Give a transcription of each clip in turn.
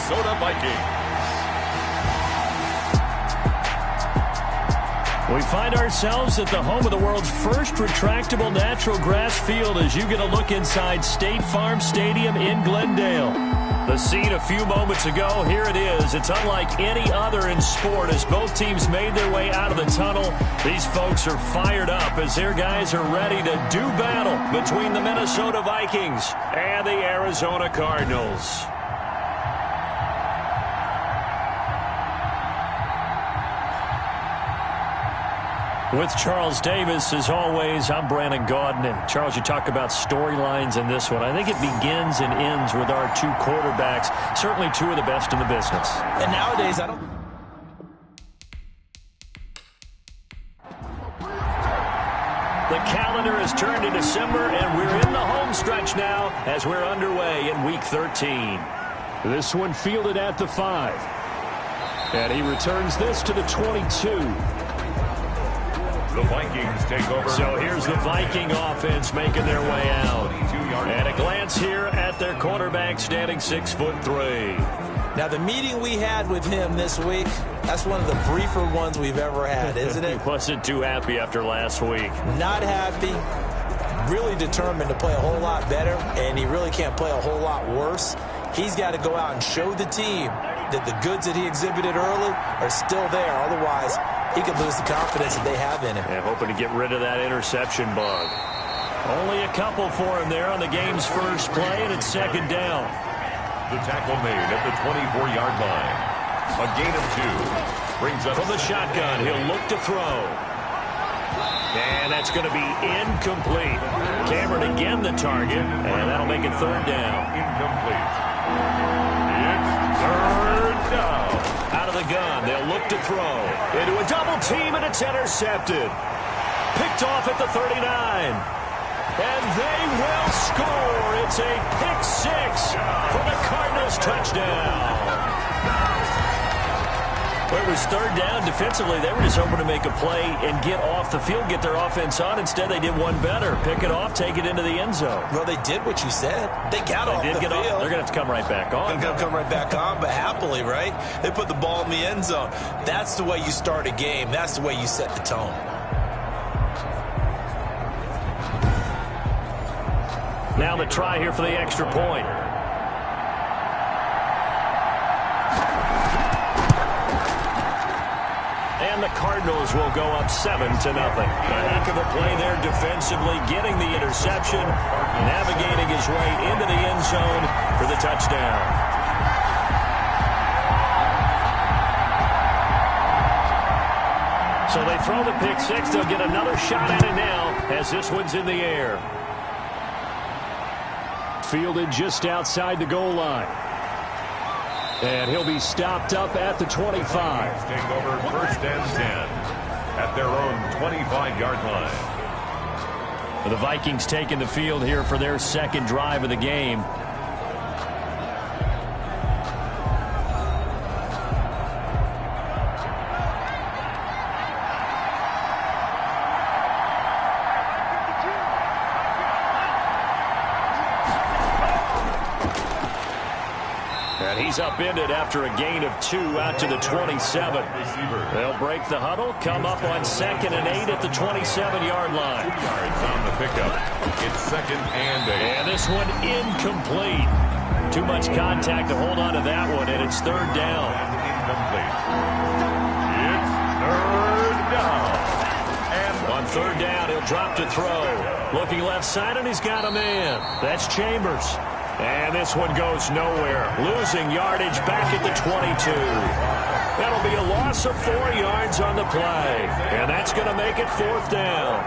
Minnesota Vikings. We find ourselves at the home of the world's first retractable natural grass field as you get a look inside State Farm Stadium in Glendale. The scene a few moments ago, here it is. It's unlike any other in sport as both teams made their way out of the tunnel. These folks are fired up as their guys are ready to do battle between the Minnesota Vikings and the Arizona Cardinals. With Charles Davis, as always, I'm Brandon Gaudin. And Charles, you talk about storylines in this one. I think it begins and ends with our two quarterbacks, certainly two of the best in the business. And nowadays, I don't... The calendar has turned to December, and we're in the home stretch now as we're underway in Week 13. This one fielded at the 5. And he returns this to the 22. The Vikings take over. So here's the Viking offense making their way out. And a glance here at their quarterback standing 6'3". Now, the meeting we had with him this week, that's one of the briefer ones we've ever had, isn't it? He wasn't too happy after last week. Not happy. Really determined to play a whole lot better, and he really can't play a whole lot worse. He's got to go out and show the team that the goods that he exhibited early are still there. Otherwise, he could lose the confidence that they have in him. Yeah, hoping to get rid of that interception bug. Only a couple for him there on the game's first play, and it's second down. The tackle made at the 24-yard line. A gain of 2. Brings up from the shotgun. He'll look to throw. And that's going to be incomplete. Cameron again the target, and that'll make it third down. Incomplete. It's third down. Out of the gun, they'll look to throw. Into a double team, and it's intercepted. Picked off at the 39. And they will score. It's a pick 6 for the Cardinals touchdown. Well, it was third down. Defensively, they were just hoping to make a play and get off the field, get their offense on. Instead, they did one better. Pick it off, take it into the end zone. Well, they did what you said. They got off the field. They're going to have to come right back on. They're going to come right back on, but happily, right? They put the ball in the end zone. That's the way you start a game. That's the way you set the tone. Now the try here for the extra point. And the Cardinals will go up 7-0. A heck of a play there defensively, getting the interception, navigating his way into the end zone for the touchdown. So they throw the pick 6. They'll get another shot at it now as this one's in the air. Fielded just outside the goal line. And he'll be stopped up at the 25. Take over first and 10 at their own 25-yard line. The Vikings taking the field here for their second drive of the game. He's upended after a gain of 2 out to the 27. They'll break the huddle, come up on 2nd and 8 at the 27-yard line. 2 yards on the pickup. It's 2nd and 8. And this one incomplete. Too much contact to hold on to that one, and it's third down. Incomplete. It's third down. And on third down, he'll drop to throw. Looking left side, and he's got a man. That's Chambers. And this one goes nowhere. Losing yardage back at the 22. That'll be a loss of 4 yards on the play. And that's going to make it 4th down.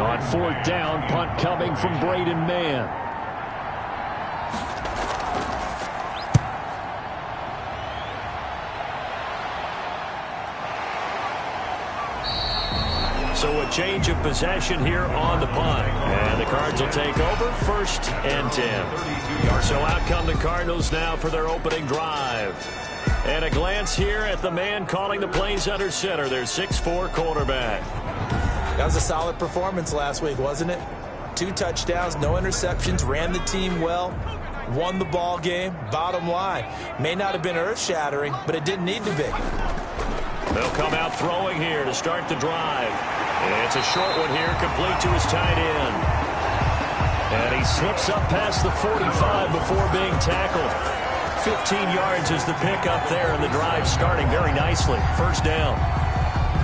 On 4th down, punt coming from Braden Mann. So a change of possession here on the punt. And the Cards will take over 1st and 10. So out come the Cardinals now for their opening drive. And a glance here at the man calling the plays under center, their 6'4" quarterback. That was a solid performance last week, wasn't it? 2 touchdowns, no interceptions, ran the team well. won the ball game. Bottom line, may not have been earth-shattering, but it didn't need to be. They'll come out throwing here to start the drive. And it's a short one here, complete to his tight end. And he slips up past the 45 before being tackled. 15 yards is the pickup there, and the drive starting very nicely. First down.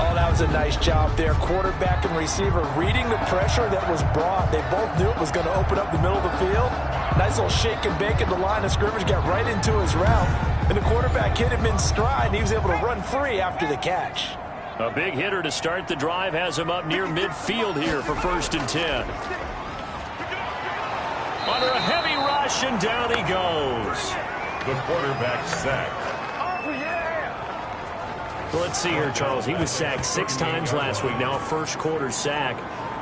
Oh, that was a nice job there. Quarterback and receiver reading the pressure that was brought. They both knew it was going to open up the middle of the field. Nice little shake and bake at the line of scrimmage, got right into his route. And the quarterback hit him in stride, and he was able to run free after the catch. A big hitter to start the drive has him up near midfield here for 1st and 10. Under a heavy rush, and down he goes. The quarterback sacked. Well, let's see here, Charles. He was sacked 6 times last week. Now a first quarter sack.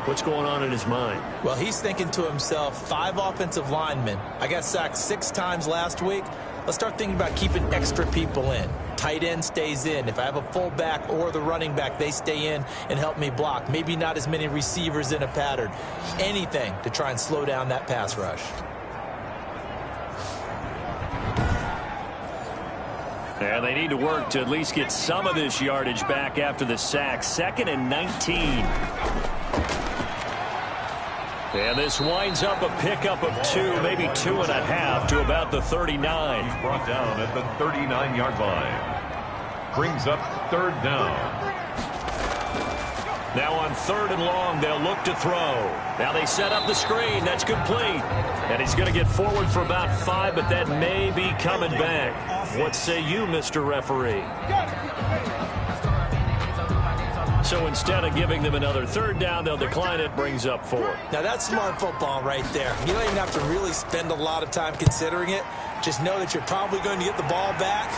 What's going on in his mind? Well, he's thinking to himself, 5 offensive linemen. I got sacked 6 times last week. Let's start thinking about keeping extra people in. Tight end stays in. If I have a fullback or the running back, they stay in and help me block. Maybe not as many receivers in a pattern. Anything to try and slow down that pass rush. And they need to work to at least get some of this yardage back after the sack. 2nd and 19. And this winds up a pickup of 2, maybe 2.5 to about the 39. He's brought down at the 39-yard line. Brings up 3rd down. Now on 3rd and long, they'll look to throw. Now they set up the screen. That's complete. And he's going to get forward for about 5, but that may be coming back. What say you, Mr. Referee? So instead of giving them another 3rd down, they'll decline it. Brings up 4. Now that's smart football right there. You don't even have to really spend a lot of time considering it. Just know that you're probably going to get the ball back.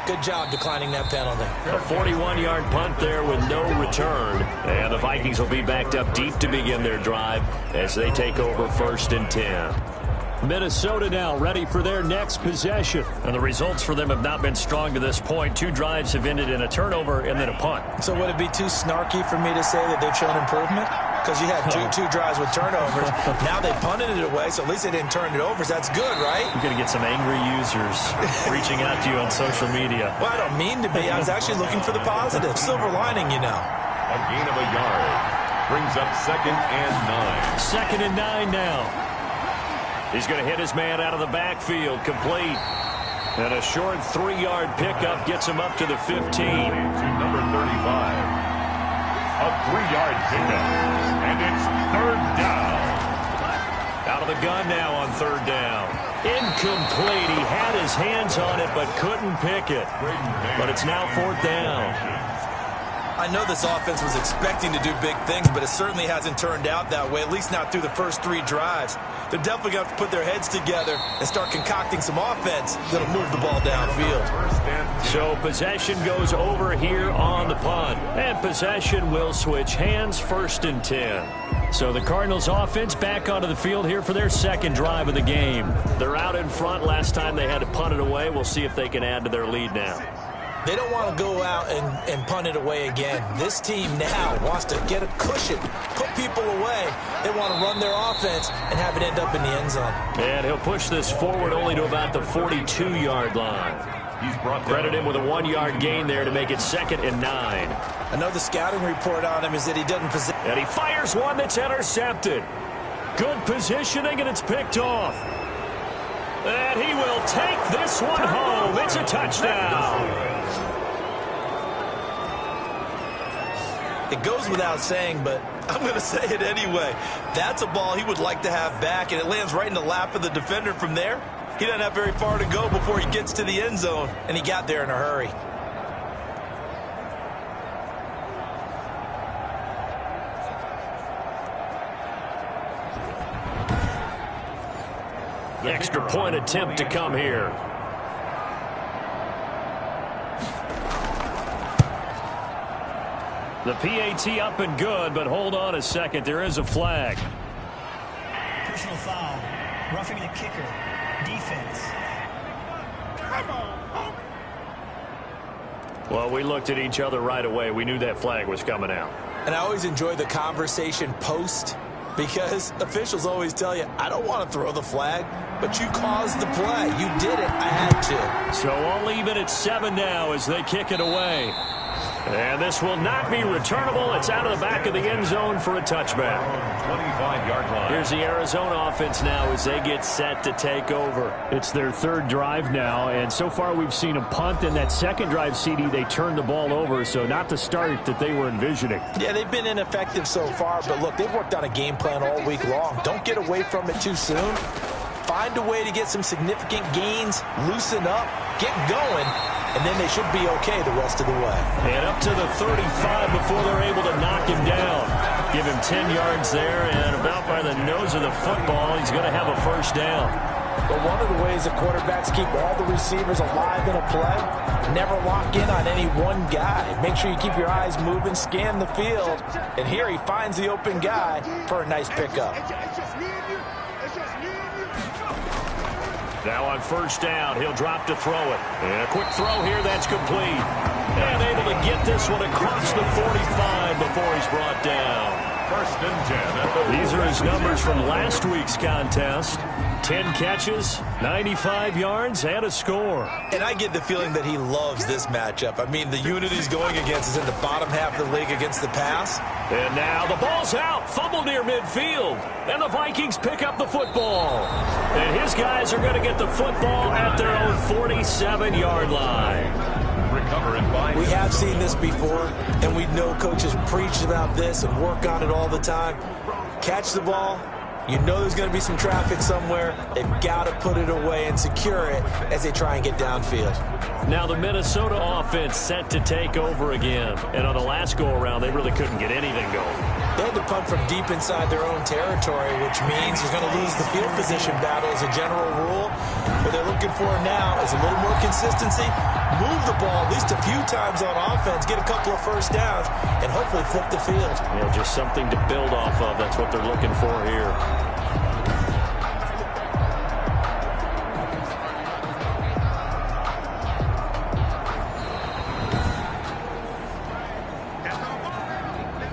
Good job declining that penalty. A 41-yard punt there with no return. And the Vikings will be backed up deep to begin their drive as they take over 1st and 10. Minnesota now ready for their next possession. And the results for them have not been strong to this point. 2 drives have ended in a turnover and then a punt. So would it be too snarky for me to say that they've shown improvement? Because you had two drives with turnovers. Now they punted it away, so at least they didn't turn it over. So that's good, right? You're going to get some angry users reaching out to you on social media. Well, I don't mean to be. I was actually looking for the positive. Silver lining, you know. A gain of a yard. Brings up 2nd and 9. 2nd and 9 now. He's going to hit his man out of the backfield. Complete. And a short 3-yard pickup gets him up to the 15. To number 35. A 3-yard pickup. And it's 3rd down. Out of the gun now on 3rd down. Incomplete. He had his hands on it but couldn't pick it. But it's now 4th down. I know this offense was expecting to do big things, but it certainly hasn't turned out that way, at least not through the first 3 drives. They're definitely going to have to put their heads together and start concocting some offense that'll move the ball downfield. So possession goes over here on the punt. And possession will switch hands. 1st and 10. So the Cardinals offense back onto the field here for their 2nd drive of the game. They're out in front. Last time they had to punt it away. We'll see if they can add to their lead now. They don't want to go out and punt it away again. This team now wants to get a cushion, put people away. They want to run their offense and have it end up in the end zone. And he'll push this forward only to about the 42-yard line. He's brought Credit him with a 1-yard gain there to make it 2nd and 9. I know the scouting report on him is that he doesn't possess. And he fires one that's intercepted. Good positioning, and it's picked off. And he will take this one home. It's a touchdown. It goes without saying, but I'm going to say it anyway. That's a ball he would like to have back, and it lands right in the lap of the defender from there. He doesn't have very far to go before he gets to the end zone, and he got there in a hurry. The extra point attempt to come here. The PAT up and good, but hold on a second. There is a flag. Personal foul. Roughing the kicker. Defense. Well, we looked at each other right away. We knew that flag was coming out. And I always enjoy the conversation post, Because officials always tell you, I don't want to throw the flag, but you caused the play. You did it. I had to. So all even at 7 now as they kick it away. And this will not be returnable. It's out of the back of the end zone for a touchback. 25-yard line. Here's the Arizona offense now as they get set to take over. It's their third drive now, and so far we've seen a punt. In that second drive, CD, they turned the ball over, so not the start that they were envisioning. Yeah, they've been ineffective so far, but look, they've worked on a game plan all week long. Don't get away from it too soon. Find a way to get some significant gains, loosen up, get going, and then they should be okay the rest of the way. And up to the 35 before they're able to knock him down. Give him 10 yards there, and about by the nose of the football, he's going to have a first down. But one of the ways the quarterbacks keep all the receivers alive in a play, never lock in on any one guy. Make sure you keep your eyes moving, scan the field, and here he finds the open guy for a nice pickup. Now on first down, he'll drop to throw it. And a quick throw here, that's complete. And able to get this one across the 45 before he's brought down. First and 10. These are his numbers from last week's contest. 10 catches, 95 yards, and a score. And I get the feeling that he loves this matchup. I mean, the unit he's going against is in the bottom half of the league against the pass. And now the ball's out, fumble near midfield. And the Vikings pick up the football. And his guys are going to get the football at their own 47-yard line. We have seen this before, and we know coaches preach about this and work on it all the time. Catch the ball. You know there's going to be some traffic somewhere. They've got to put it away and secure it as they try and get downfield. Now the Minnesota offense set to take over again. And on the last go-around, they really couldn't get anything going. They had to punt from deep inside their own territory, which means you're going to lose the field position battle as a general rule. What they're looking for now is a little more consistency. Move the ball at least a few times on offense, get a couple of first downs, and hopefully flip the field. Yeah, just something to build off of. That's what they're looking for here.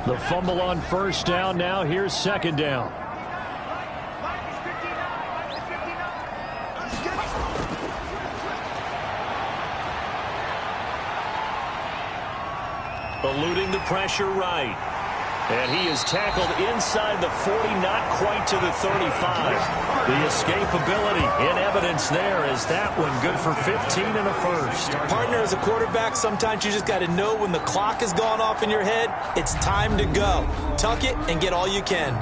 The fumble on first down. Now here's second down. Eluding the pressure right. And he is tackled inside the 40, not quite to the 35. The escapability in evidence there as that one good for 15 and a first. Partner, as a quarterback, sometimes you just got to know when the clock has gone off in your head, it's time to go. Tuck it and get all you can.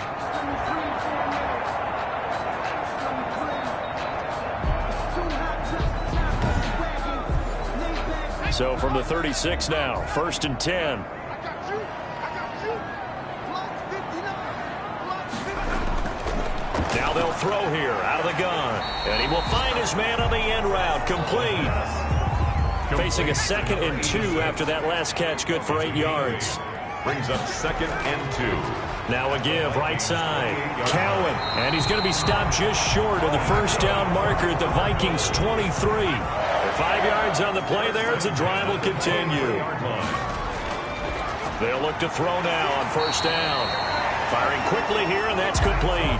So from the 36 now, first and 10. Now they'll throw here out of the gun. And he will find his man on the end route. Complete. Facing a 2nd and 2 after that last catch. Good for 8 yards. Brings up 2nd and 2. Now a give right side. Cowan. And he's going to be stopped just short of the first down marker at the Vikings 23. 5 yards on the play there as the drive will continue. They'll look to throw now on first down. Firing quickly here, and that's complete.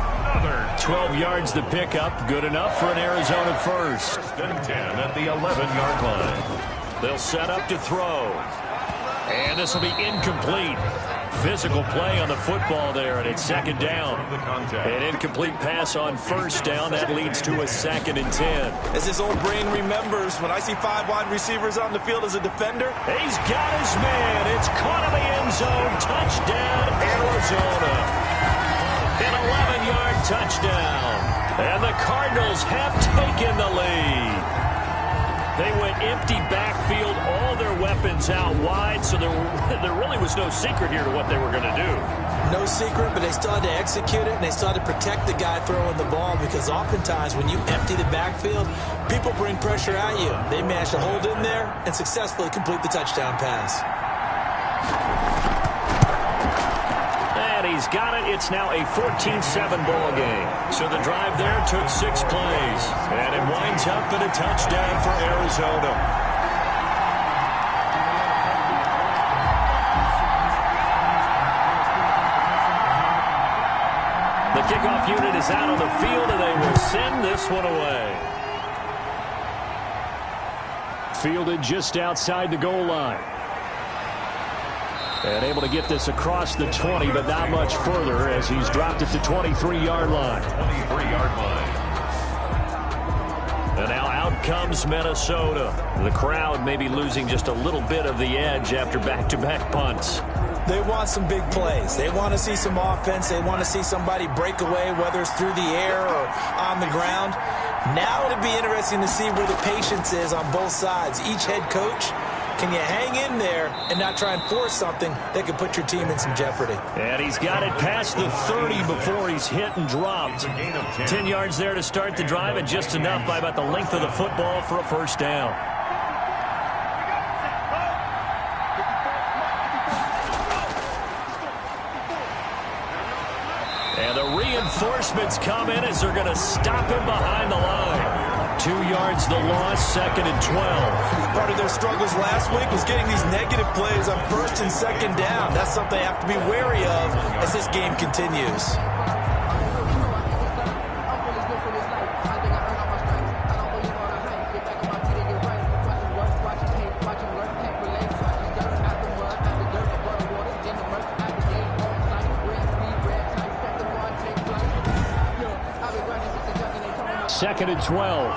12 yards to pick up. Good enough for an Arizona first. First and 10 at the 11-yard line. They'll set up to throw. And this will be incomplete. Physical play on the football there, and it's second down. An incomplete pass on first down. That leads to a 2nd and 10. As his old brain remembers, when I see 5 wide receivers on the field as a defender, he's got his man. It's caught in the end zone. Touchdown, Arizona. An 11-yard touchdown. And the Cardinals have taken the lead. They went empty backfield, all their weapons out wide, so there really was no secret here to what they were going to do. No secret, but they still had to execute it, and they still had to protect the guy throwing the ball, because oftentimes when you empty the backfield, people bring pressure at you. They managed to hold in there and successfully complete the touchdown pass. And he's got it. It's now a 14-7 ball game. So the drive there took 6 plays. And it winds up in a touchdown for Arizona. kickoff unit is out on the field, and they will send this one away. Fielded just outside the goal line. And able to get this across the 20, but not much further as he's dropped it to 23-yard line. 23-yard line. And now out comes Minnesota. The crowd may be losing just a little bit of the edge after back-to-back punts. They want some big plays. They want to see some offense. They want to see somebody break away, whether it's through the air or on the ground. Now it'll be interesting to see where the patience is on both sides. Each head coach, can you hang in there and not try and force something that could put your team in some jeopardy? And he's got it past the 30 before he's hit and dropped. 10 yards there to start the drive, and just enough by about the length of the football for a first down. And the reinforcements come in as they're going to stop him behind the line. 2 yards the loss, 2nd and 12. Part of their struggles last week was getting these negative plays on 1st and 2nd down. That's something they have to be wary of as this game continues. Second and 12.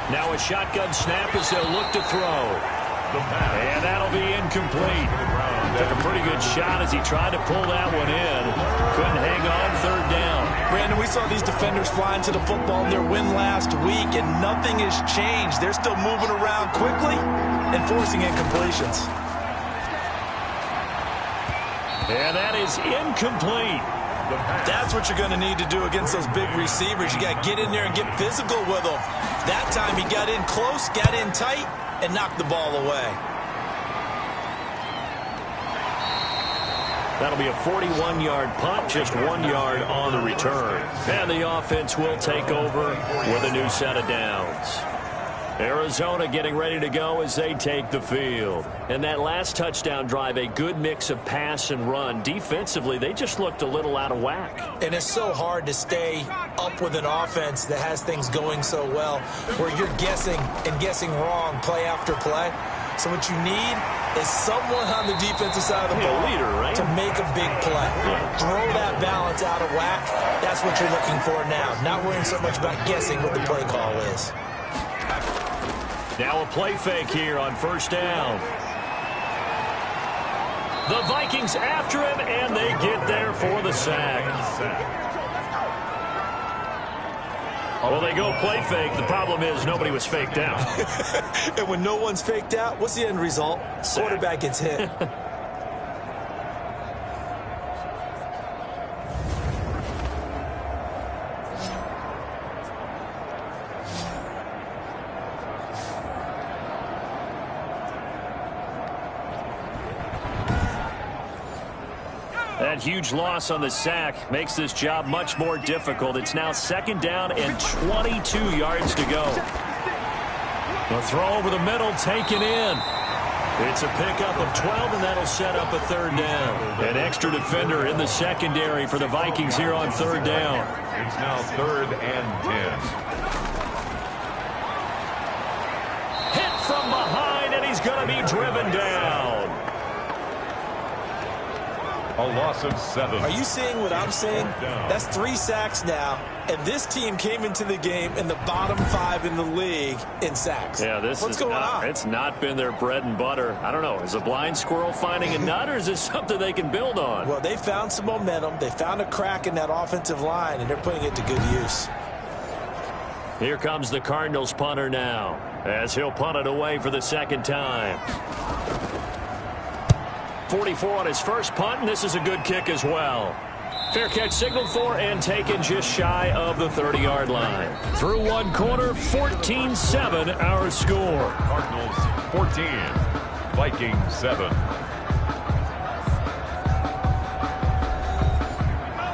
Now a shotgun snap as they'll look to throw. And that'll be incomplete. Took a pretty good shot as he tried to pull that one in. Couldn't hang on, 3rd down. Brandon, we saw these defenders flying to the football in their win last week, and nothing has changed. They're still moving around quickly and forcing incompletions. And that is incomplete. That's what you're going to need to do against those big receivers. You got to get in there and get physical with them. That time he got in close, got in tight, and knocked the ball away. That'll be a 41-yard punt, just 1 yard on the return. And the offense will take over with a new set of downs. Arizona getting ready to go as they take the field. And that last touchdown drive, a good mix of pass and run. Defensively, they just looked a little out of whack. And it's so hard to stay up with an offense that has things going so well, where you're guessing and guessing wrong play after play. So what you need is someone on the defensive side of the ball leader, right? to make a big play. Throw that balance out of whack. That's what you're looking for now. Not worrying so much about guessing what the play call is. Now a play fake here on 1st down. The Vikings after him, and they get there for the sack. Well, they go play fake. The problem is nobody was faked out. And when no one's faked out, what's the end result? Sack. Quarterback gets hit. That huge loss on the sack makes this job much more difficult. It's now 2nd down and 22 yards to go. The throw over the middle taken in. It's a pickup of 12, and that'll set up a 3rd down. An extra defender in the secondary for the Vikings here on 3rd down. It's now 3rd and 10. Hit from behind, and he's going to be driven down. A loss of 7. Are you seeing what I'm seeing? That's 3 sacks now, and this team came into the game in the bottom 5 in the league in sacks. Yeah, What's going on? It's not been their bread and butter. I don't know. Is a blind squirrel finding a nut, or is this something they can build on? Well, they found some momentum. They found a crack in that offensive line, and they're putting it to good use. Here comes the Cardinals punter now, as he'll punt it away for the 2nd time. 44 on his first punt, and this is a good kick as well. Fair catch signaled for and taken just shy of the 30-yard line. Through one quarter, 14-7 our score. Cardinals 14, Vikings 7.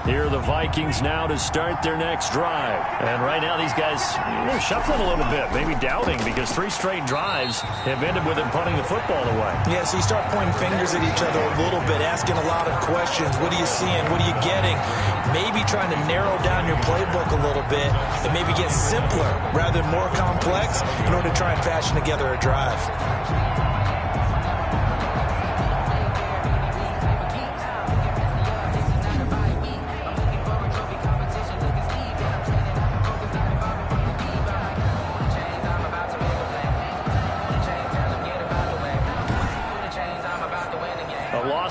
Here are the Vikings now to start their next drive. And right now these guys, they're shuffling a little bit, maybe doubting, because 3 straight drives have ended with them punting the football away. Yeah, so you start pointing fingers at each other a little bit, asking a lot of questions. What are you seeing? What are you getting? Maybe trying to narrow down your playbook a little bit and maybe get simpler rather than more complex in order to try and fashion together a drive.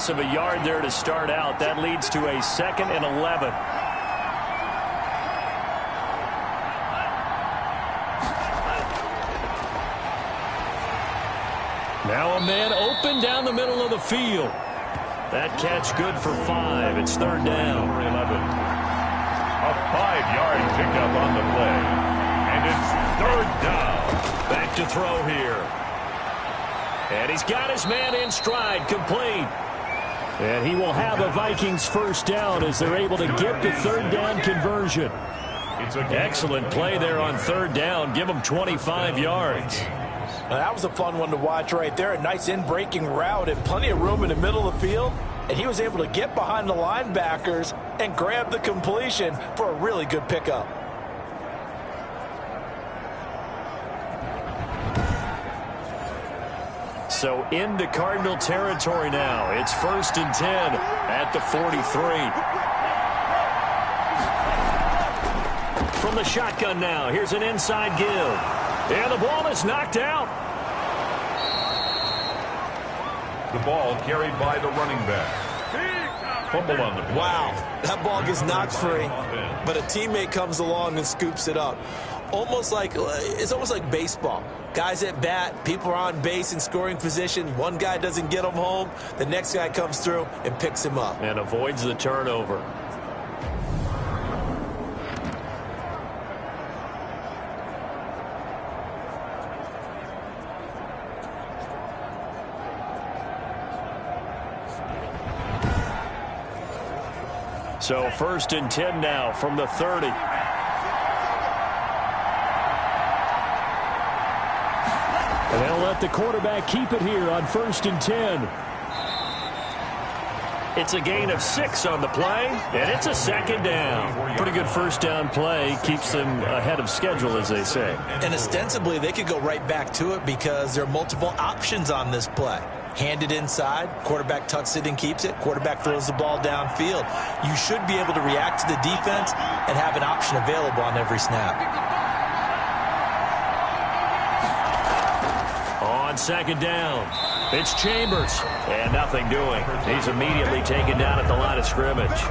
Of a yard there to start out. That leads to a 2nd and 11. Now a man open down the middle of the field. That catch good for 5. It's 3rd down. Number 11. A 5-yard pickup on the play. And it's 3rd down. Back to throw here. And he's got his man in stride, complete. And he will have a Vikings 1st down as they're able to get the 3rd down conversion. Excellent play there on 3rd down. Give them 25 yards. Now, that was a fun one to watch right there. A nice in-breaking route and plenty of room in the middle of the field. And he was able to get behind the linebackers and grab the completion for a really good pickup. So into Cardinal territory now. It's 1st and 10 at the 43. From the shotgun now, here's an inside give. And the ball is knocked out. The ball carried by the running back. Fumble on the play. Wow, that ball gets knocked free, but a teammate comes along and scoops it up. It's almost like baseball. Guys at bat, people are on base in scoring position. One guy doesn't get him home. The next guy comes through and picks him up. And avoids the turnover. So 1st and 10 now from the 30. And they'll let the quarterback keep it here on 1st and 10. It's a gain of 6 on the play, and it's a 2nd down. Pretty good 1st down play. Keeps them ahead of schedule, as they say. And ostensibly, they could go right back to it because there are multiple options on this play. Handed inside, quarterback tucks it and keeps it, quarterback throws the ball downfield. You should be able to react to the defense and have an option available on every snap. On 2nd down, it's Chambers, and nothing doing. He's immediately taken down at the line of scrimmage.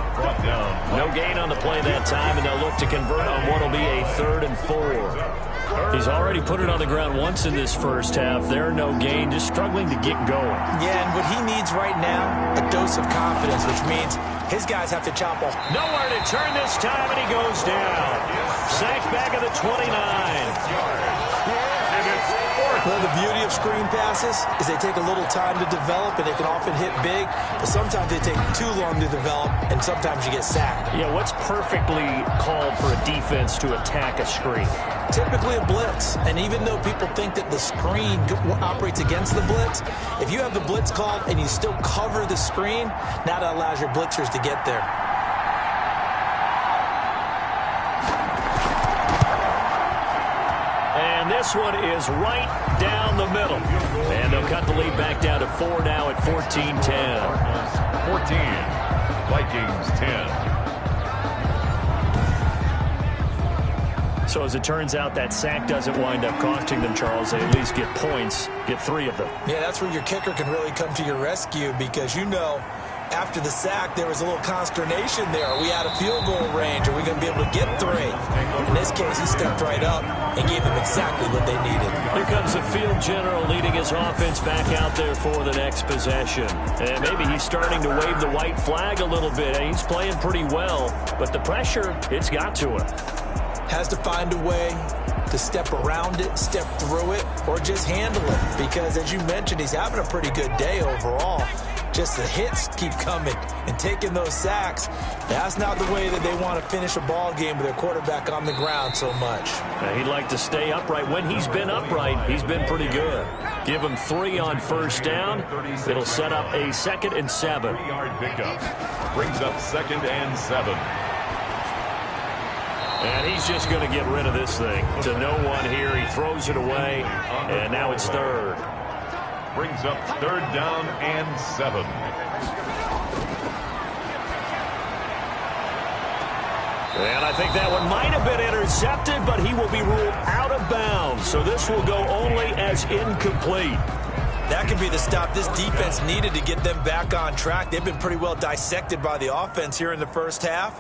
No gain on the play that time, and they'll look to convert on what will be a 3rd and 4. He's already put it on the ground once in this 1st half. There, no gain, just struggling to get going. Yeah, and what he needs right now, a dose of confidence, which means his guys have to chop off. Nowhere to turn this time, and he goes down. Sacked back at the 29. Well, the beauty of screen passes is they take a little time to develop, and they can often hit big, but sometimes they take too long to develop, and sometimes you get sacked. Yeah, what's perfectly called for a defense to attack a screen? Typically a blitz, and even though people think that the screen operates against the blitz, if you have the blitz called and you still cover the screen, now that allows your blitzers to get there. And this one is right down the middle. And they'll cut the lead back down to 4 now at 14-10. 14, Vikings 10. So as it turns out, that sack doesn't wind up costing them, Charles. They at least get points, get 3 of them. Yeah, that's where your kicker can really come to your rescue because, you know, after the sack, there was a little consternation there. Are we out of field goal range? Are we going to be able to get 3? In this case, he stepped right up and gave them exactly what they needed. Here comes the field general leading his offense back out there for the next possession. And maybe he's starting to wave the white flag a little bit. He's playing pretty well, but the pressure, it's got to him. Has to find a way to step around it, step through it, or just handle it. Because, as you mentioned, he's having a pretty good day overall. Just the hits keep coming and taking those sacks. That's not the way that they want to finish a ball game with their quarterback on the ground so much. He'd like to stay upright. When he's been upright, he's been pretty good. Give him 3 on first down. It'll set up a 2nd and 7. 3-yard pickup. Brings up 2nd and 7. And he's just going to get rid of this thing. To no one here. He throws it away, and now it's 3rd. Brings up 3rd down and 7. And I think that one might have been intercepted, but he will be ruled out of bounds. So this will go only as incomplete. That could be the stop this defense needed to get them back on track. They've been pretty well dissected by the offense here in the first half.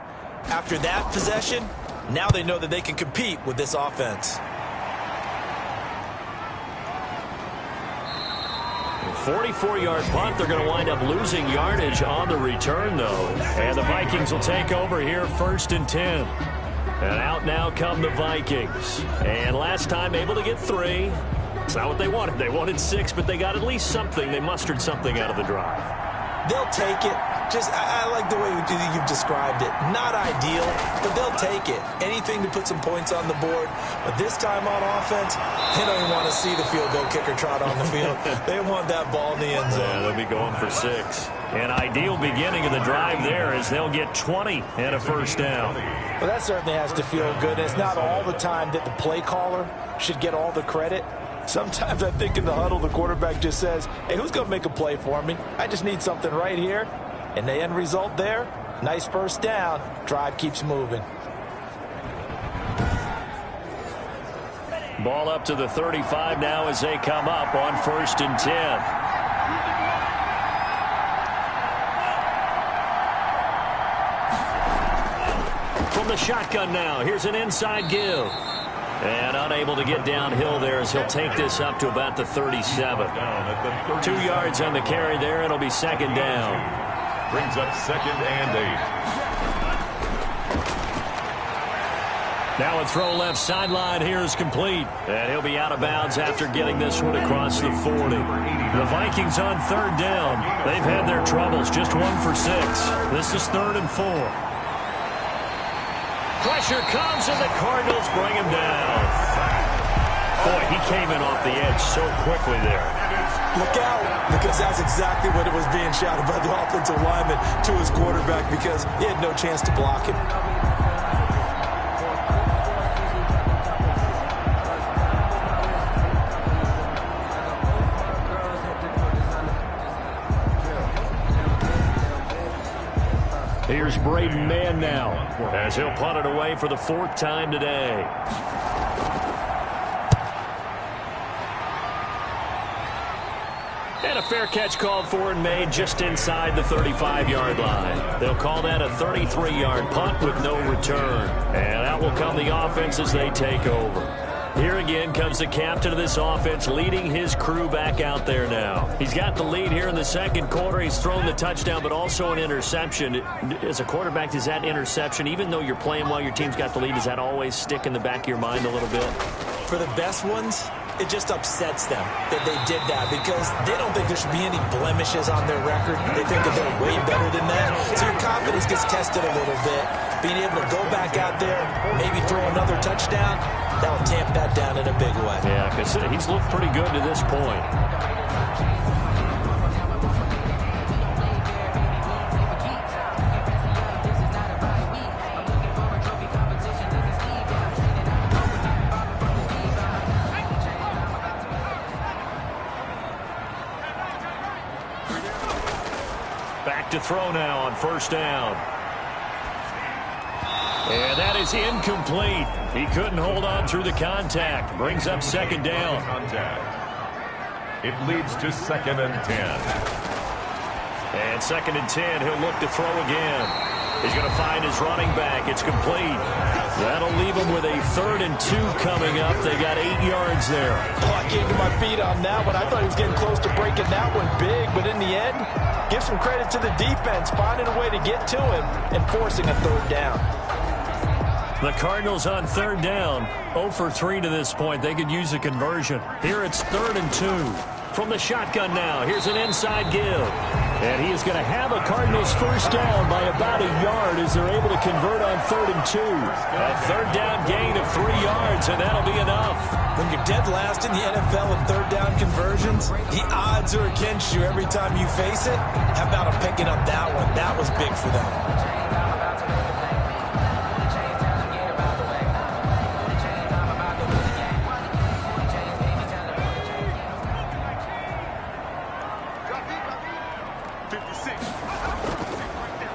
After that possession, now they know that they can compete with this offense. 44-yard punt. They're going to wind up losing yardage on the return, though. And the Vikings will take over here 1st and 10. And out now come the Vikings. And last time able to get 3. It's not what they wanted. They wanted 6, but they got at least something. They mustered something out of the drive. They'll take it. I like the way you've described it. Not ideal, but they'll take it. Anything to put some points on the board. But this time on offense, they don't even want to see the field goal kicker trot on the field. They want that ball in the end zone. Yeah, they'll be going for 6. An ideal beginning of the drive there as they'll get 20 and a first down. Well, that certainly has to feel good. It's not all the time that the play caller should get all the credit. Sometimes I think in the huddle, the quarterback just says, hey, who's going to make a play for me? I just need something right here. And the end result there, nice first down. Drive keeps moving. Ball up to the 35 now as they come up on 1st and 10. From the shotgun now, here's an inside give. And unable to get downhill there as he'll take this up to about the 37. 2 yards on the carry there. It'll be 2nd down. Brings up 2nd and 8. Now a throw left sideline here is complete. And he'll be out of bounds after getting this one across the 40. The Vikings on 3rd down. They've had their troubles. Just 1 for 6. This is 3rd and 4. Pressure comes, and the Cardinals bring him down. Boy, he came in off the edge so quickly there. Look out, because that's exactly what it was being shouted by the offensive lineman to his quarterback because he had no chance to block him. Here's Braden Mann now as he'll punt it away for the 4th time today. And a fair catch called for and made just inside the 35-yard line. They'll call that a 33-yard punt with no return. And out will come the offense as they take over. Here again comes the captain of this offense leading his crew back out there now. He's got the lead here in the 2nd quarter. He's thrown the touchdown, but also an interception. As a quarterback, does that interception, even though you're playing while your team's got the lead, does that always stick in the back of your mind a little bit? For the best ones, it just upsets them that they did that because they don't think there should be any blemishes on their record. They think that they're way better than that. So your confidence gets tested a little bit. Being able to go back out there, maybe throw another touchdown, that will tamp that down in a big way. Yeah, because he's looked pretty good to this point. Back to throw now on 1st down. And that is incomplete. He couldn't hold on through the contact. Brings up 2nd down. It leads to 2nd and 10. And 2nd and 10, he'll look to throw again. He's going to find his running back. It's complete. That'll leave him with a 3rd and 2 coming up. They got 8 yards there. Oh, I came to my feet on that one. I thought he was getting close to breaking that one big, but in the end, give some credit to the defense, finding a way to get to him and forcing a 3rd down. The Cardinals on 3rd down, 0 for 3 to this point. They could use a conversion. Here it's 3rd and 2. From the shotgun now, here's an inside give. And he is going to have a Cardinals first down by about a yard as they're able to convert on 3rd and 2. A third down gain of 3 yards, and that'll be enough. When you're dead last in the NFL in third down conversions, the odds are against you every time you face it. How about him picking up that one? That was big for them.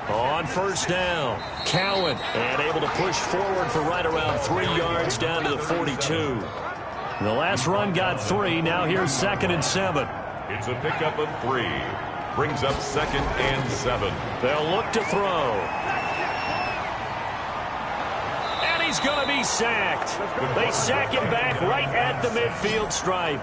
On first down, Cowan, and able to push forward for right around 3 yards down to the 42. The last run got 3. Now here's 2nd and 7. It's a pickup of 3. Brings up 2nd and 7. They'll look to throw. And he's going to be sacked. They sack him back right at the midfield stripe.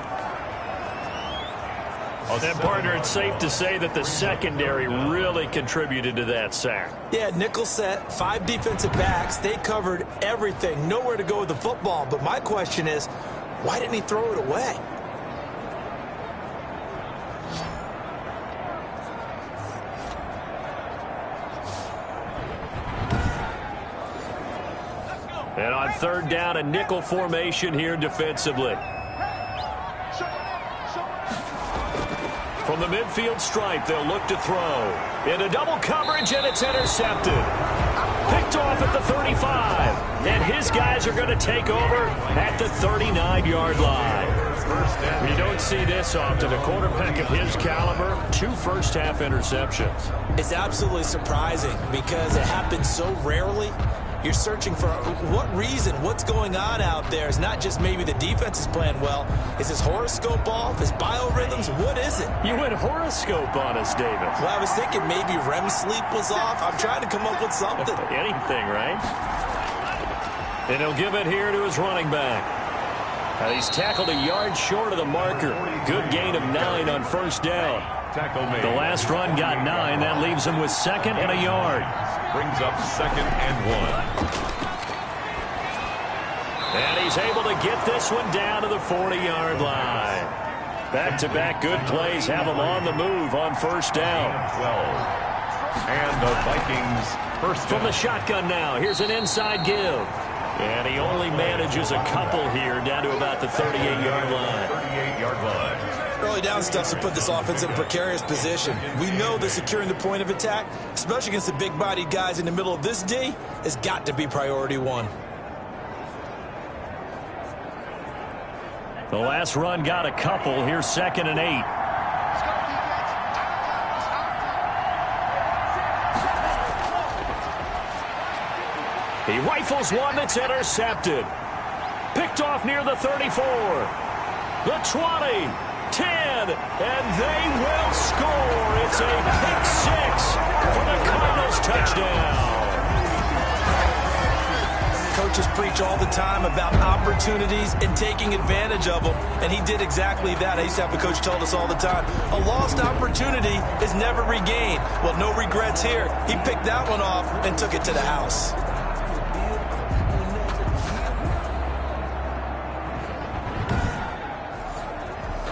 And, partner, it's safe to say that the secondary really contributed to that sack. Yeah, nickel set, 5 defensive backs. They covered everything. Nowhere to go with the football. But my question is, why didn't he throw it away? And on 3rd down, a nickel formation here defensively. From the midfield stripe, they'll look to throw. Into double coverage, and it's intercepted. Picked off at the 35. And his guys are going to take over at the 39-yard line. You don't see this often. A quarterback of his caliber, 2 first-half interceptions. It's absolutely surprising because it happens so rarely. You're searching for what reason, what's going on out there. It's not just maybe the defense is playing well. Is his horoscope off? His biorhythms? What is it? You went horoscope on us, David. Well, I was thinking maybe REM sleep was off. I'm trying to come up with something. Anything, right? And he'll give it here to his running back. He's tackled a yard short of the marker. Good gain of 9 on first down. Tackle made. The last run got 9. That leaves him with 2nd and a yard. Brings up 2nd and 1. And he's able to get this one down to the 40-yard line. Back-to-back good plays have him on the move on first down. 12. And the Vikings first From the shotgun now, here's an inside give. And he only manages a couple here down to about the 38-yard line. 38-yard line. Early down stuff to put this offense in a precarious position. We know that securing the point of attack, especially against the big-bodied guys in the middle of this D, has got to be priority 1. The last run got a couple. Here's 2nd and 8. He rifles one that's intercepted. Picked off near the 34. The 20. 10. And they will score. It's a pick 6 for the Cardinals touchdown. Coaches preach all the time about opportunities and taking advantage of them, and he did exactly that. I used to have a coach tell us all the time, a lost opportunity is never regained. Well, no regrets here. He picked that one off and took it to the house.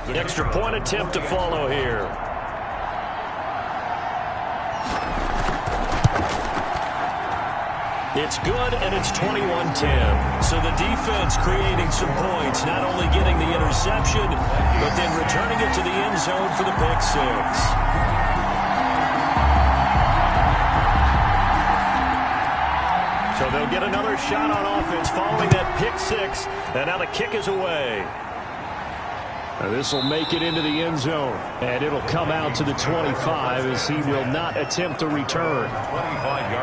An extra point attempt to follow here. It's good, and it's 21-10. So the defense creating some points, not only getting the interception, but then returning it to the end zone for the pick 6. So they'll get another shot on offense following that pick 6, and now the kick is away. This will make it into the end zone, and it'll come out to the 25 as he will not attempt to return.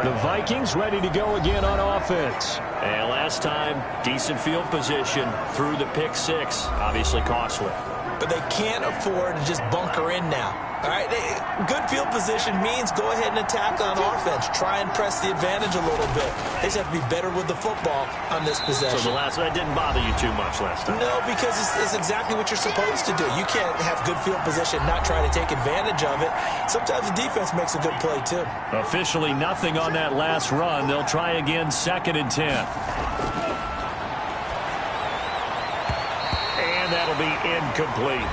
The Vikings ready to go again on offense. And last time, decent field position through the pick 6, obviously costly. But they can't afford to just bunker in now. All right, good field position means go ahead and attack on offense. Try and press the advantage a little bit. They just have to be better with the football on this possession. So the last one didn't bother you too much last time? No, because it's exactly what you're supposed to do. You can't have good field position, not try to take advantage of it. Sometimes the defense makes a good play, too. Officially nothing on that last run. They'll try again 2nd and 10. And And that'll be incomplete.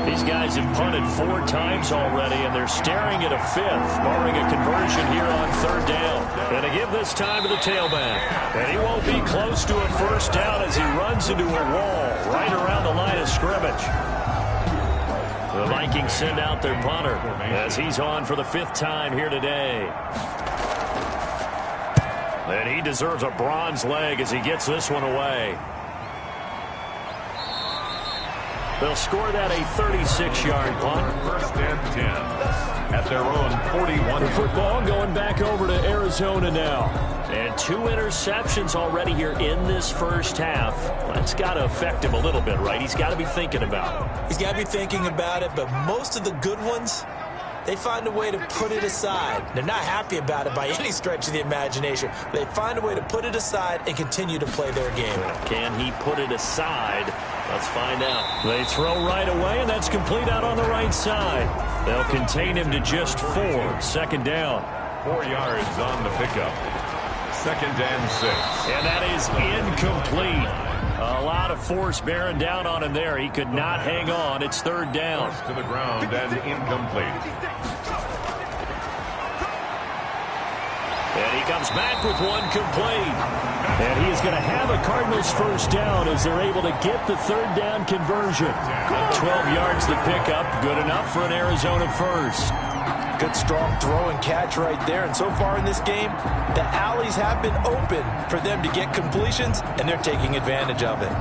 These guys have punted 4 times already, and they're staring at a 5th, barring a conversion here on 3rd down. And to give this time to the tailback. And he won't be close to a first down as he runs into a wall right around the line of scrimmage. The Vikings send out their punter as he's on for the 5th time here today. And he deserves a bronze leg as he gets this one away. They'll score that a 36-yard punt. 1st and 10 at their own 41. The football going back over to Arizona now. And 2 interceptions already here in this first half. That's got to affect him a little bit, right? He's got to be thinking about it. He's got to be thinking about it, but most of the good ones, they find a way to put it aside. They're not happy about it by any stretch of the imagination. They find a way to put it aside and continue to play their game. Can he put it aside? Let's find out. They throw right away, and that's complete out on the right side. They'll contain him to just 4. 2nd down. 4 yards on the pickup. 2nd and 6. And that is incomplete. A lot of force bearing down on him there. He could not hang on. It's 3rd down. To the ground and incomplete. And he comes back with one complete. And he is going to have a Cardinals first down as they're able to get the 3rd down conversion. 12 yards the pickup. Good enough for an Arizona first. Good strong throw and catch right there. And so far in this game, the alleys have been open for them to get completions, and they're taking advantage of it.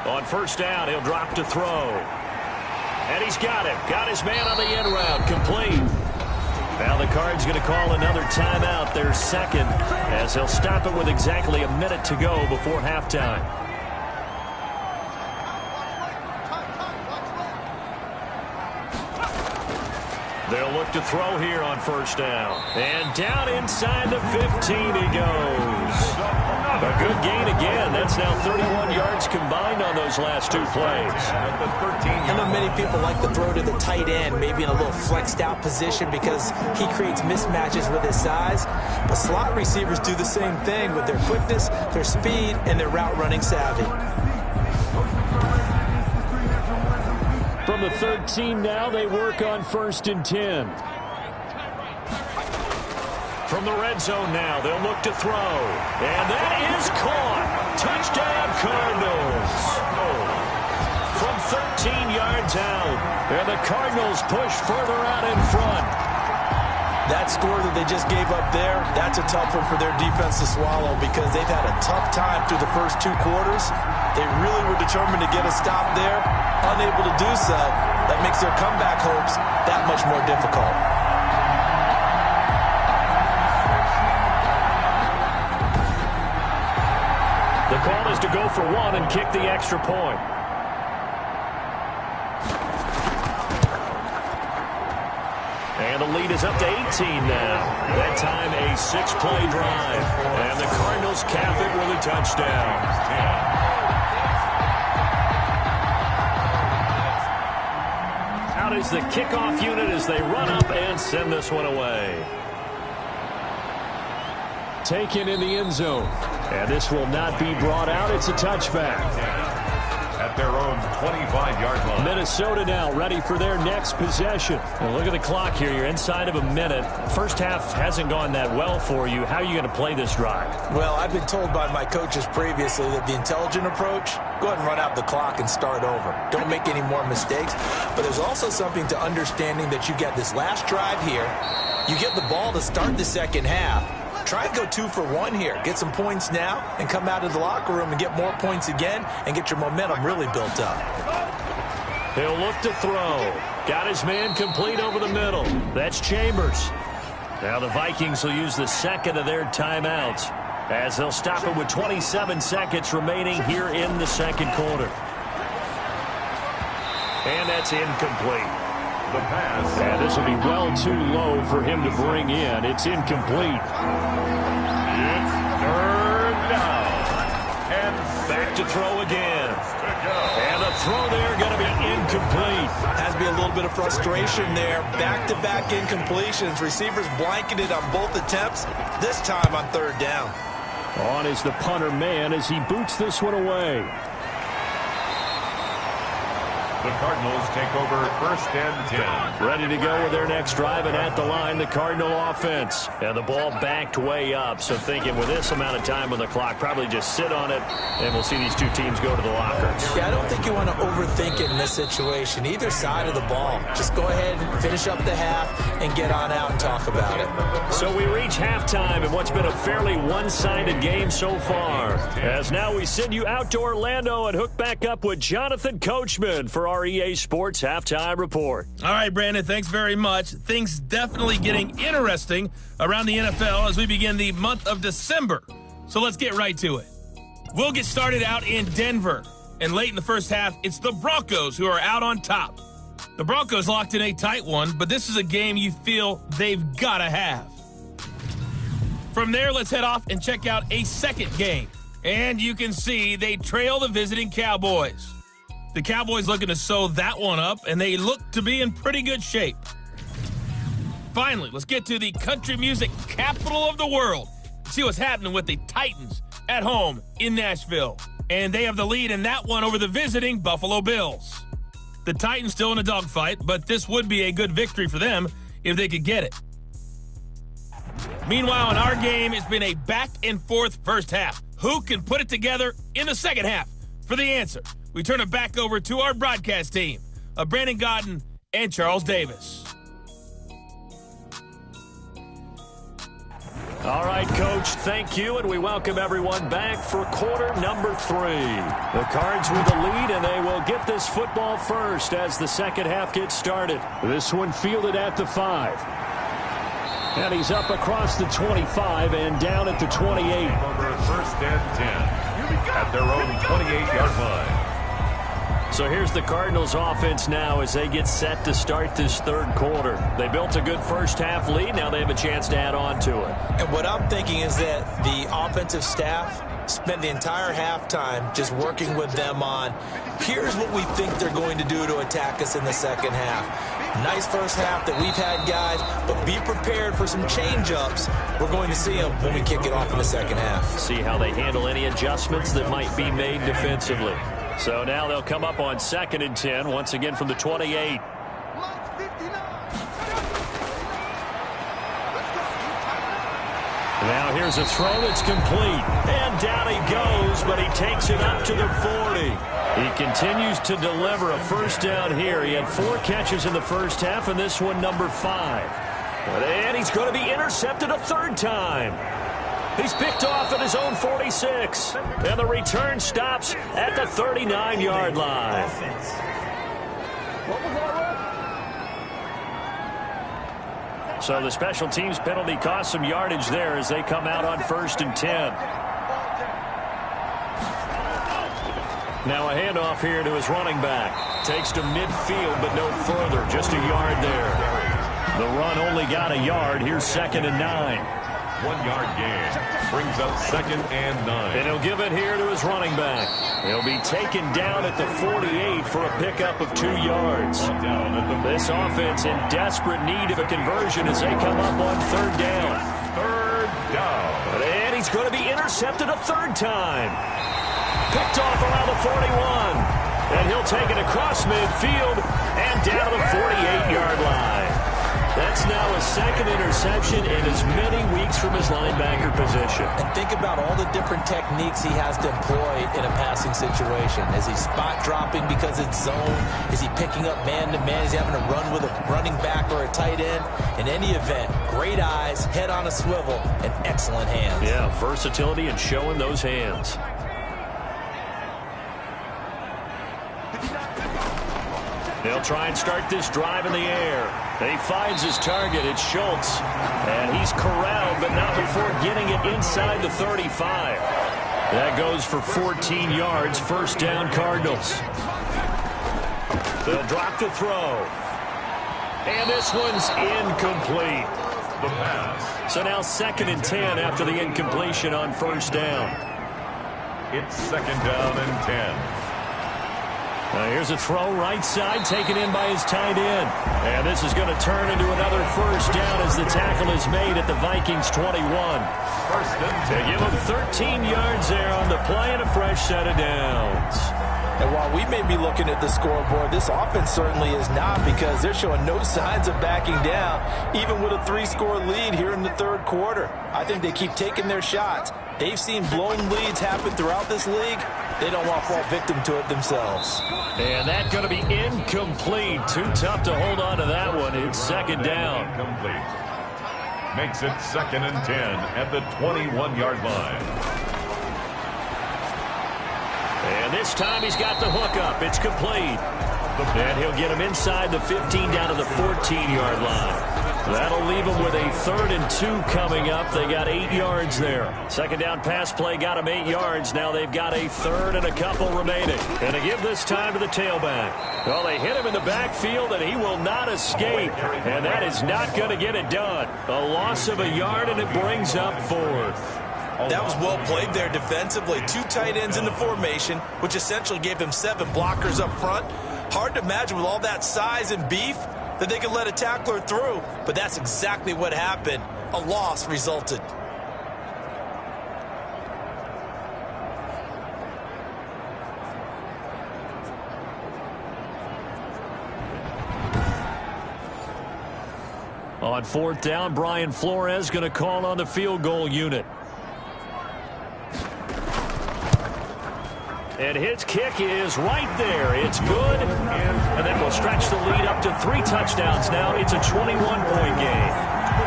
On 1st down, he'll drop to throw. And he's got him. Got his man on the end route. Complete. Now the Cards going to call another timeout, their 2nd, as they'll stop it with exactly a minute to go before halftime. They'll look to throw here on 1st down. And down inside the 15 he goes. A good gain again. That's now 31 yards combined on those last 2 plays. I know many people like to throw to the tight end, maybe in a little flexed out position because he creates mismatches with his size. But slot receivers do the same thing with their quickness, their speed, and their route running savvy. From the 13 now, they work on 1st and 10. From the red zone now, they'll look to throw. And that is caught. Touchdown, Cardinals. From 13 yards out. And the Cardinals push further out in front. That score that they just gave up there, that's a tough one for their defense to swallow because they've had a tough time through the first 2 quarters. They really were determined to get a stop there. Unable to do so, that makes their comeback hopes that much more difficult. The call is to go for 1 and kick the extra point. And the lead is up to 18 now. That time a 6-play drive. And the Cardinals cap it with a touchdown. Out is the kickoff unit as they run up and send this one away. Taken in the end zone. And this will not be brought out. It's a touchback. At their own 25-yard line. Minnesota now ready for their next possession. And look at the clock here. You're inside of a minute. First half hasn't gone that well for you. How are you going to play this drive? Well, I've been told by my coaches previously that the intelligent approach, go ahead and run out the clock and start over. Don't make any more mistakes. But there's also something to understanding that you get this last drive here. You get the ball to start the second half. Try and go 2 for 1 here. Get some points now and come out of the locker room and get more points again and get your momentum really built up. He'll look to throw. Got his man complete over the middle. That's Chambers. Now the Vikings will use the 2nd of their timeouts as they'll stop it with 27 seconds remaining here in the 2nd quarter. And that's incomplete. The pass. And this will be well too low for him to bring in. It's incomplete. It's 3rd down and Back to throw again. And the throw there going to be incomplete. Has to be a little bit of frustration there. Back-to-back incompletions. Receivers blanketed on both attempts. This time on third down. On is the punter man as he boots this one away. The Cardinals take over 1st and 10. Ready to go with their next drive, and at the line, the Cardinal offense. And the ball backed way up, so thinking with this amount of time on the clock, probably just sit on it, and we'll see these two teams go to the lockers. Yeah, I don't think you want to overthink it in this situation. Either side of the ball. Just go ahead and finish up the half and get on out and talk about it. So we reach halftime in what's been a fairly one-sided game so far. As now we send you out to Orlando and hook back up with Jonathan Coachman for our EA Sports Halftime Report. All right, Brandon, thanks very much. Things definitely getting interesting around the NFL as we begin the month of December. So let's get right to it. We'll get started out in Denver. And late in the first half, it's the Broncos who are out on top. The Broncos locked in a tight one, but this is a game you feel they've got to have. From there, let's head off and check out a second game. And you can see they trail the visiting Cowboys. The Cowboys looking to sew that one up, and they look to be in pretty good shape. Finally, let's get to the country music capital of the world. See what's happening with the Titans at home in Nashville. And they have the lead in that one over the visiting Buffalo Bills. The Titans still in a dogfight, but this would be a good victory for them if they could get it. Meanwhile, in our game, it's been a back-and-forth first half. Who can put it together in the second half? For the answer, we turn it back over to our broadcast team of Brandon Godden and Charles Davis. All right, Coach, thank you, and we welcome everyone back for quarter number 3. The Cards with the lead, and they will get this football first as the second half gets started. This one fielded at the 5. And he's up across the 25 and down at the 28. Over 1st and 10 at their own 28-yard line. So here's the Cardinals offense now as they get set to start this third quarter. They built a good first half lead. Now they have a chance to add on to it. And what I'm thinking is that the offensive staff spent the entire halftime just working with them on, here's what we think they're going to do to attack us in the second half. Nice first half that we've had, guys, but be prepared for some change-ups. We're going to see them when we kick it off in the second half. See how they handle any adjustments that might be made defensively. So now they'll come up on 2nd and 10, once again from the 28. Now here's a throw that's complete. And down he goes, but he takes it up to the 40. He continues to deliver a first down here. He had 4 catches in the first half, and this one number 5. And he's going to be intercepted a third time. He's picked off at his own 46. And the return stops at the 39-yard line. So the special teams penalty cost some yardage there as they come out on 1st and 10. Now a handoff here to his running back. Takes to midfield, but no further. Just a yard there. The run only got a yard. Here's 2nd and 9. 1-yard gain brings up 2nd and 9. And he'll give it here to his running back. He'll be taken down at the 48 for a pickup of 2 yards. This offense in desperate need of a conversion as they come up on 3rd down. 3rd down. And he's going to be intercepted a third time. Picked off around the 41. And he'll take it across midfield and down to the 48-yard line. That's now his 2nd interception in as many weeks from his linebacker position. And think about all the different techniques he has to employ in a passing situation. Is he spot dropping because it's zone? Is he picking up man-to-man? Is he having to run with a running back or a tight end? In any event, great eyes, head on a swivel, and excellent hands. Yeah, versatility and showing those hands. They'll try and start this drive in the air. He finds his target. It's Schultz. And he's corralled, but not before getting it inside the 35. That goes for 14 yards. First down, Cardinals. They'll drop the throw. And this one's incomplete. The pass. So now 2nd and 10 after the incompletion on 1st down. It's second down and 10. Here's a throw right side taken in by his tight end. And this is going to turn into another first down as the tackle is made at the Vikings 21. First and 10. They give him 13 yards there on the play and a fresh set of downs. And while we may be looking at the scoreboard, this offense certainly is not, because they're showing no signs of backing down, even with a 3-score lead here in the third quarter. I think they keep taking their shots. They've seen blown leads happen throughout this league. They don't want to fall victim to it themselves. And that's going to be incomplete. Too tough to hold on to that one. It's second down. Incomplete. Makes it second and 10 at the 21-yard line. And this time he's got the hook up. It's complete. And he'll get him inside the 15 down to the 14-yard line. That'll leave them with a 3rd and 2 coming up. They got 8 yards there. Second down pass play got them 8 yards. Now they've got a 3rd and a couple remaining. And to give this time to the tailback. Well, they hit him in the backfield, and he will not escape. And that is not going to get it done. A loss of a yard, and it brings up 4th. That was well played there defensively. 2 tight ends in the formation, which essentially gave him 7 blockers up front. Hard to imagine with all that size and beef that they could let a tackler through, but that's exactly what happened. A loss resulted. On 4th down, Brian Flores going to call on the field goal unit. And his kick is right there. It's good. And then we'll stretch the lead up to 3 touchdowns now. It's a 21-point game.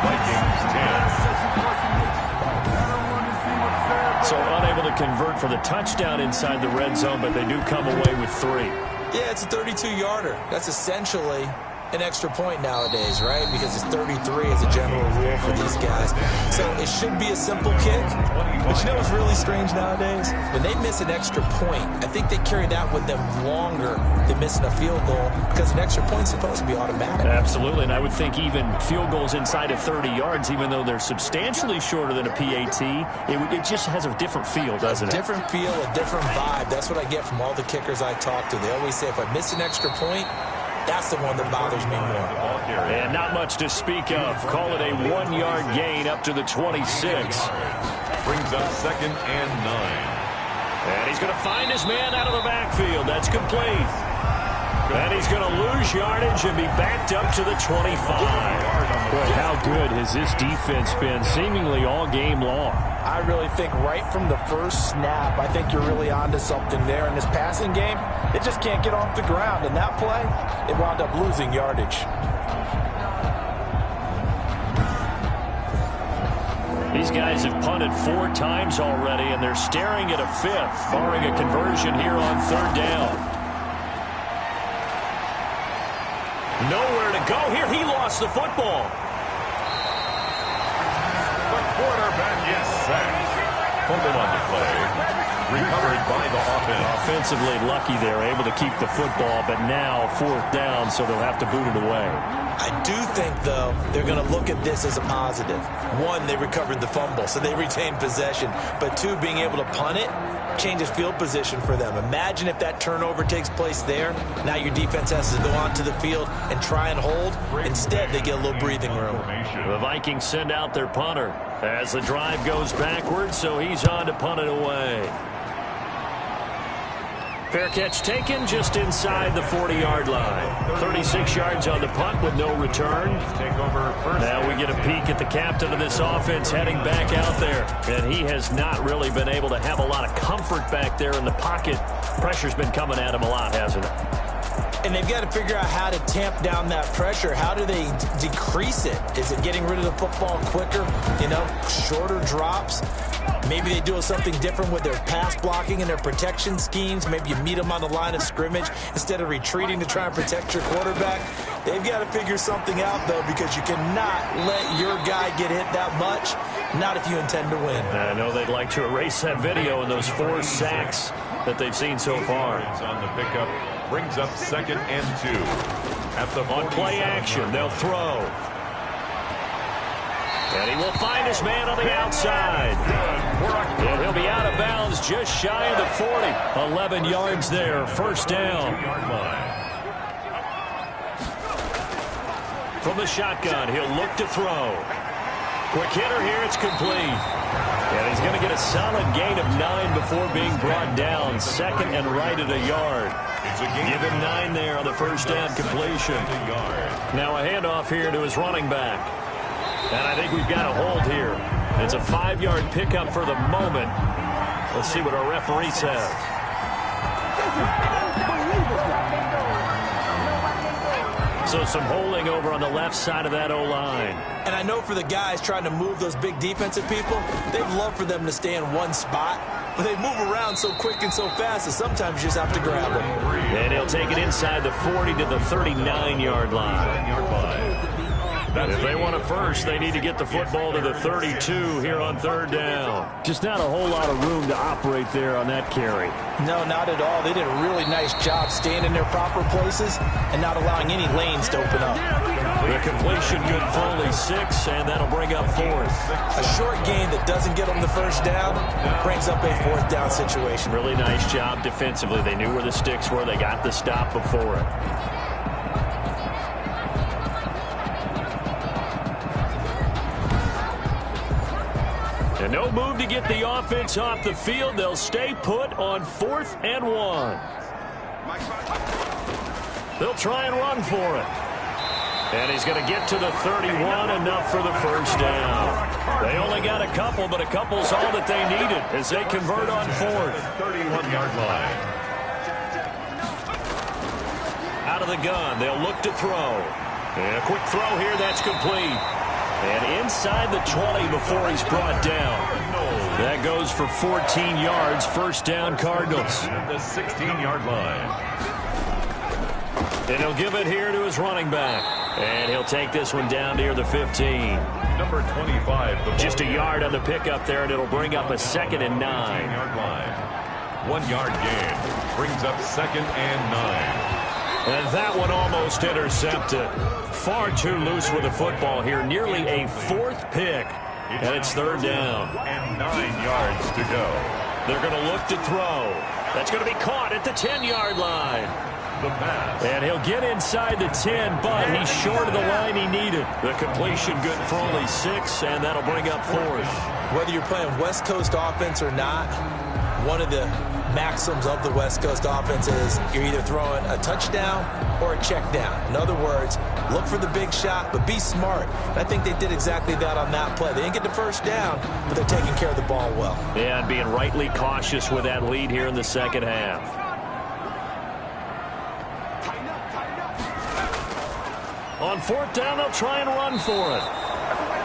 Vikings 10. So unable to convert for the touchdown inside the red zone, but they do come away with 3. Yeah, it's a 32-yarder. That's essentially an extra point nowadays, right? Because it's 33 as a general rule for these guys. So it should be a simple kick. But you know what's really strange nowadays? When they miss an extra point, I think they carry that with them longer than missing a field goal, because an extra point is supposed to be automatic. Absolutely, and I would think even field goals inside of 30 yards, even though they're substantially shorter than a PAT, it just has a different feel, doesn't it? A different feel, a different vibe. That's what I get from all the kickers I talk to. They always say, if I miss an extra point, that's the one that bothers me more. And not much to speak of. Call it a 1-yard gain up to the 26. Brings up second and 9. And he's going to find his man out of the backfield. That's complete. And he's going to lose yardage and be backed up to the 25. Boy, how good has this defense been seemingly all game long? I really think right from the first snap, I think you're really onto something there. In this passing game, it just can't get off the ground. And that play, it wound up losing yardage. These guys have punted 4 times already, and they're staring at a 5th, barring a conversion here on 3rd down. Nowhere to go here. He lost the football. The quarterback is sacked. Fumble on the play. Recovered by the offense. Offensively lucky they're able to keep the football, but now 4th down, so they'll have to boot it away. I do think, though, they're going to look at this as a positive. 1, they recovered the fumble, so they retained possession. But 2, being able to punt it changes field position for them. Imagine if that turnover takes place there. Now your defense has to go onto the field and try and hold. Instead, they get a little breathing room. The Vikings send out their punter as the drive goes backwards, so he's on to punt it away. Fair catch taken just inside the 40-yard line. 36 yards on the punt with no return. Now we get a peek at the captain of this offense heading back out there. And he has not really been able to have a lot of comfort back there in the pocket. Pressure's been coming at him a lot, hasn't it? And they've got to figure out how to tamp down that pressure. How do they decrease it? Is it getting rid of the football quicker? Shorter drops? Maybe they do something different with their pass blocking and their protection schemes. Maybe you meet them on the line of scrimmage instead of retreating to try and protect your quarterback. They've got to figure something out, though, because you cannot let your guy get hit that much, not if you intend to win. I know they'd like to erase that video and those 4 sacks that they've seen so far. On the pickup, brings up second and 2. At the on play action, they'll throw. And he will find his man on the outside. And he'll be out of bounds just shy of the 40. 11 yards there, first down. From the shotgun, he'll look to throw. Quick hitter here, it's complete. And he's going to get a solid gain of 9 before being brought down. Second and right at a yard. Give him 9 there on the first down completion. Now a handoff here to his running back. And I think we've got a hold here. It's a 5-yard pickup for the moment. Let's see what our referee says. So some holding over on the left side of that O-line. And I know for the guys trying to move those big defensive people, they'd love for them to stay in one spot. But they move around so quick and so fast that sometimes you just have to grab them. And he'll take it inside the 40 to the 39-yard line. If they want a first, they need to get the football to the 32 here on third down. Just not a whole lot of room to operate there on that carry. No, not at all. They did a really nice job staying in their proper places and not allowing any lanes to open up. The completion good for only 6, and that'll bring up fourth. A short gain that doesn't get them the first down brings up a fourth down situation. Really nice job defensively. They knew where the sticks were. They got the stop before it. And no move to get the offense off the field. They'll stay put on 4th and 1. They'll try and run for it. And he's going to get to the 31, enough for the first down. They only got a couple, but a couple's all that they needed as they convert on 4th. 31-yard line. Out of the gun, they'll look to throw. And a quick throw here, that's complete. And inside the 20 before he's brought down. That goes for 14 yards, first down Cardinals. The 16-yard line. And he'll give it here to his running back. And he'll take this one down near the 15. Number 25. Just a yard on the pickup there, and it'll bring up a 2nd and 9. 16-yard line. 1 yard gain. Brings up 2nd and 9. And that one almost intercepted. Far too loose with the football here. Nearly a 4th pick. And it's third down. And 9 yards to go. They're going to look to throw. That's going to be caught at the 10-yard line. The pass. And he'll get inside the 10, but he's short of the line he needed. The completion good for only 6, and that'll bring up 4th. Whether you're playing West Coast offense or not, one of the maxims of the West Coast offense is you're either throwing a touchdown or a check down. In other words, look for the big shot, but be smart. And I think they did exactly that on that play. They didn't get the first down, but they're taking care of the ball well. Yeah, and being rightly cautious with that lead here in the second half. On 4th down, they'll try and run for it.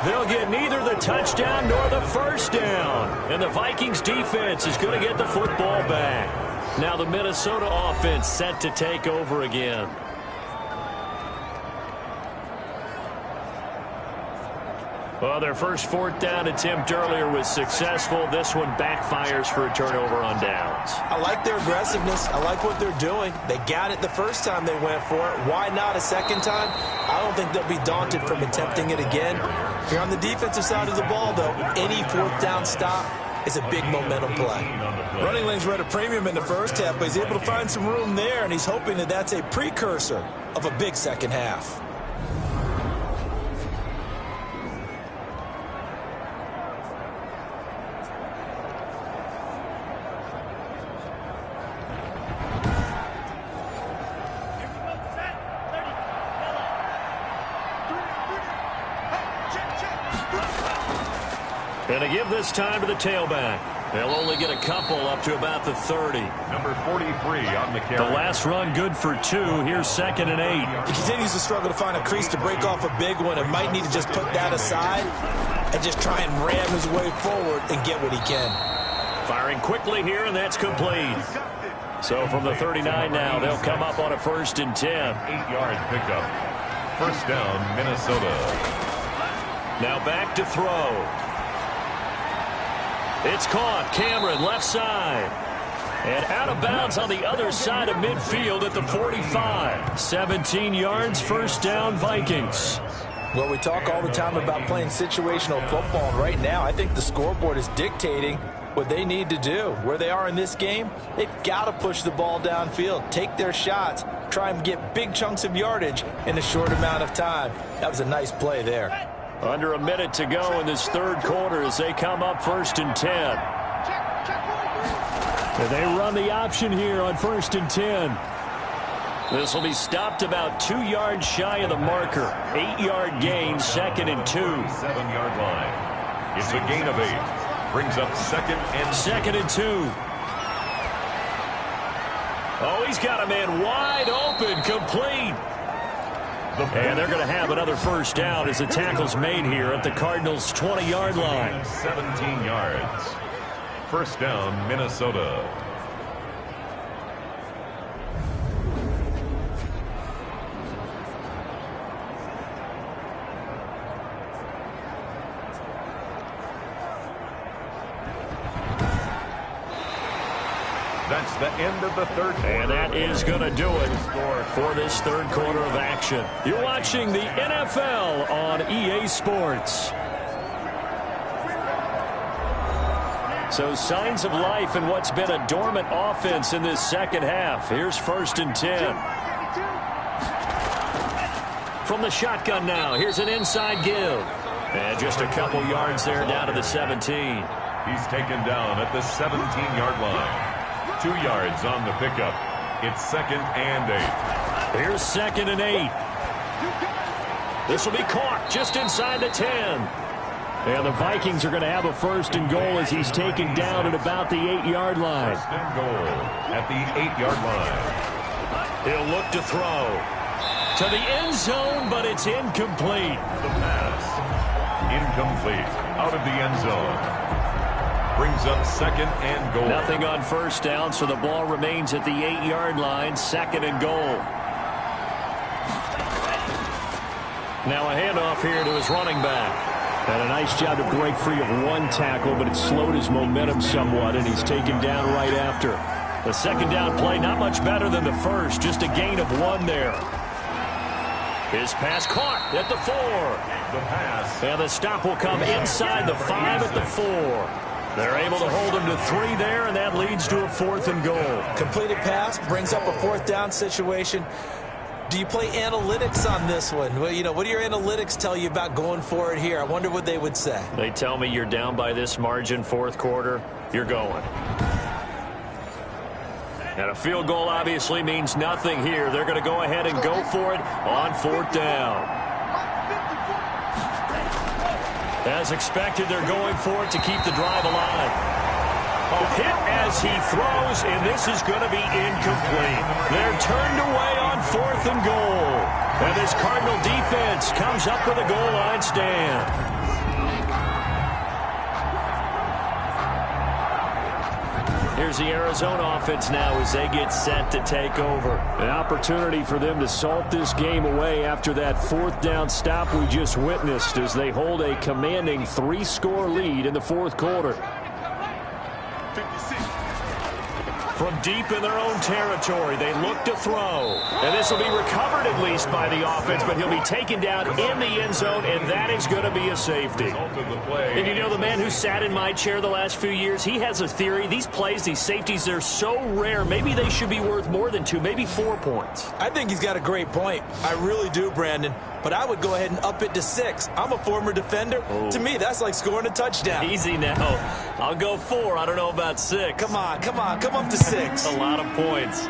They'll get neither the touchdown nor the first down. And the Vikings defense is going to get the football back. Now the Minnesota offense set to take over again. Well, their first 4th down attempt earlier was successful. This one backfires for a turnover on downs. I like their aggressiveness. I like what they're doing. They got it the first time they went for it. Why not a second time? I don't think they'll be daunted from attempting it again. If you're on the defensive side of the ball, though, any 4th down stop is a big momentum play. Running lanes were at a premium in the first half, but he's able to find some room there, and he's hoping that that's a precursor of a big second half. And to give this time to the tailback. They'll only get a couple up to about the 30. Number 43 on the carry. The last run good for 2. Here's 2nd and 8. He continues to struggle to find a crease to break off a big one and might need to just put that aside and just try and ram his way forward and get what he can. Firing quickly here, and that's complete. So from the 39 now, they'll come up on a 1st and 10. 8-yard pickup. First down, Minnesota. Now back to throw. It's caught. Cameron, left side. And out of bounds on the other side of midfield at the 45. 17 yards, first down, Vikings. Well, we talk all the time about playing situational football, and right now I think the scoreboard is dictating what they need to do. Where they are in this game, they've got to push the ball downfield, take their shots, try and get big chunks of yardage in a short amount of time. That was a nice play there. Under a minute to go in this third quarter as they come up 1st and 10. And they run the option here on 1st and 10. This will be stopped about 2 yards shy of the marker. 8-yard gain, 2nd and 2. 7-yard line. It's a gain of 8. Brings up 2nd and 2. Oh, he's got a man wide open, complete. And they're going to have another first down as the tackle's made here at the Cardinals' 20-yard line. 17 yards. First down, Minnesota. That's the end of the third quarter. And that is going to do it for this third quarter of action. You're watching the NFL on EA Sports. So signs of life in what's been a dormant offense in this second half. Here's 1st and 10. From the shotgun now, here's an inside give. And just a couple yards there down to the 17. He's taken down at the 17-yard line. 2 yards on the pickup. It's 2nd and 8. Here's 2nd and 8. This will be caught just inside the 10. And the Vikings are going to have a 1st and goal as he's taken down at about the 8-yard line. 1st and goal at the 8-yard line. He'll look to throw to the end zone, but it's incomplete. The pass. Incomplete. Out of the end zone. Brings up 2nd and goal. Nothing on first down, so the ball remains at the 8-yard line, 2nd and goal. Now a handoff here to his running back. And a nice job to break free of one tackle, but it slowed his momentum somewhat, and he's taken down right after. The second down play, not much better than the first, just a gain of 1 there. His pass caught at the 4. The pass. And the stop will come inside the 5 at the 4. They're able to hold him to 3 there, and that leads to a 4th and goal. Completed pass brings up a 4th down situation. Do you play analytics on this one? Well, what do your analytics tell you about going for it here? I wonder what they would say. They tell me you're down by this margin, 4th quarter, you're going. And a field goal obviously means nothing here. They're going to go ahead and go for it on 4th down. As expected, they're going for it to keep the drive alive. A hit as he throws, and this is going to be incomplete. They're turned away on 4th and goal. And this Cardinal defense comes up with a goal line stand. Here's the Arizona offense now as they get set to take over. An opportunity for them to salt this game away after that 4th down stop we just witnessed as they hold a commanding 3-score lead in the 4th quarter. From deep in their own territory, they look to throw. And this will be recovered at least by the offense, but he'll be taken down in the end zone, and that is going to be a safety. And the man who sat in my chair the last few years, he has a theory. These plays, these safeties, they're so rare. Maybe they should be worth more than 2, maybe 4 points. I think he's got a great point. I really do, Brandon. But I would go ahead and up it to 6. I'm a former defender. Oh. To me, that's like scoring a touchdown. Easy now. I'll go 4. I don't know about 6. Come on. Come up to 6. A lot of points.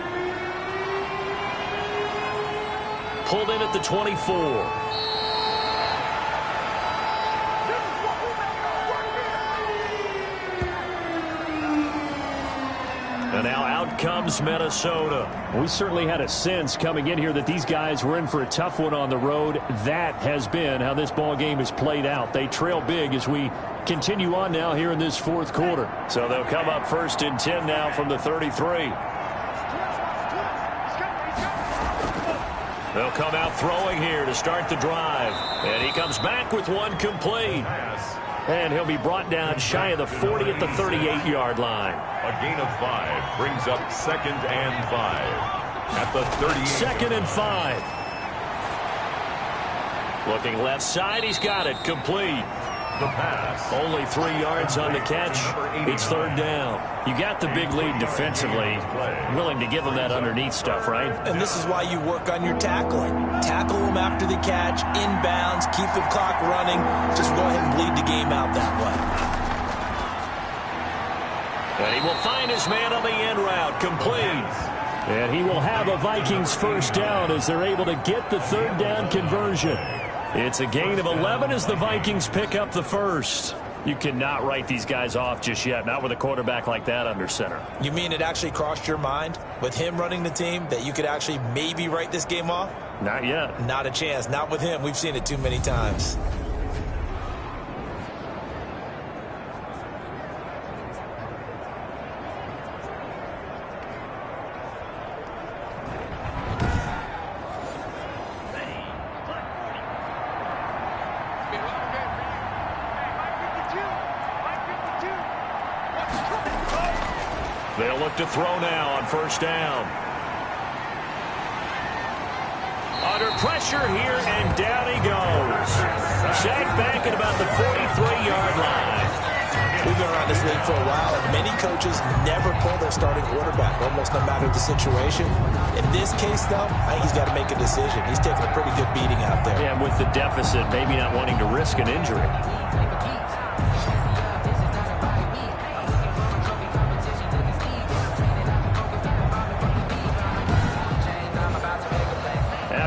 Pulled in at the 24. And now out comes Minnesota. We certainly had a sense coming in here that these guys were in for a tough one on the road. That has been how this ball game is played out. They trail big as we continue on now here in this 4th quarter. So they'll come up 1st and 10 now from the 33. They'll come out throwing here to start the drive. And he comes back with one complete. And he'll be brought down shy of the 40 at the 38-yard line. A gain of 5 brings up 2nd and 5 at the 38. 2nd and 5. Looking left side, he's got it. Complete. The pass. Only 3 yards on the catch. It's third down. You got the big lead defensively. Willing to give them that underneath stuff, right? And this is why you work on your tackling. Tackle them after the catch, inbounds, keep the clock running. Just go ahead and bleed the game out that way. And he will find his man on the end route. Complete. And he will have a Vikings first down as they're able to get the third down conversion. It's a gain of 11 as the Vikings pick up the first. You cannot write these guys off just yet, not with a quarterback like that under center. You mean it actually crossed your mind with him running the team that you could actually maybe write this game off? Not yet. Not a chance. Not with him. We've seen it too many times. They'll look to throw now on first down. Under pressure here, and down he goes. Sacked back at about the 43-yard line. We've been around this league for a while, and many coaches never pull their starting quarterback, almost no matter the situation. In this case, though, I think he's got to make a decision. He's taking a pretty good beating out there. Yeah, with the deficit, maybe not wanting to risk an injury.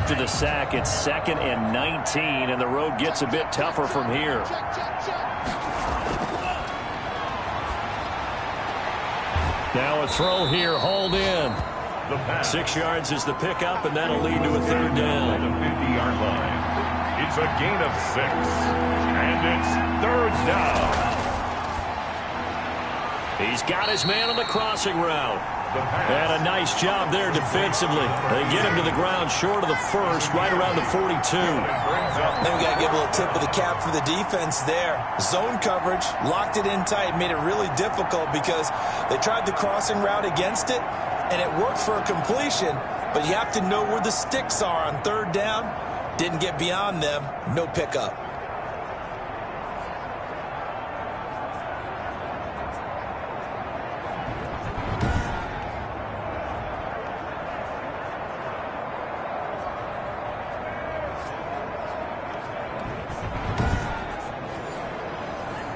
After the sack, it's 2nd and 19, and the road gets a bit tougher from here. Now a throw here, hauled in. 6 yards is the pickup, and that'll lead to a third down. The 50-yard line. It's a gain of 6, and it's third down. He's got his man on the crossing route. And a nice job there defensively. They get him to the ground short of the first, right around the 42. Then we got to give a little tip of the cap for the defense there. Zone coverage, locked it in tight, made it really difficult because they tried the crossing route against it, and it worked for a completion, but you have to know where the sticks are on third down. Didn't get beyond them, no pickup.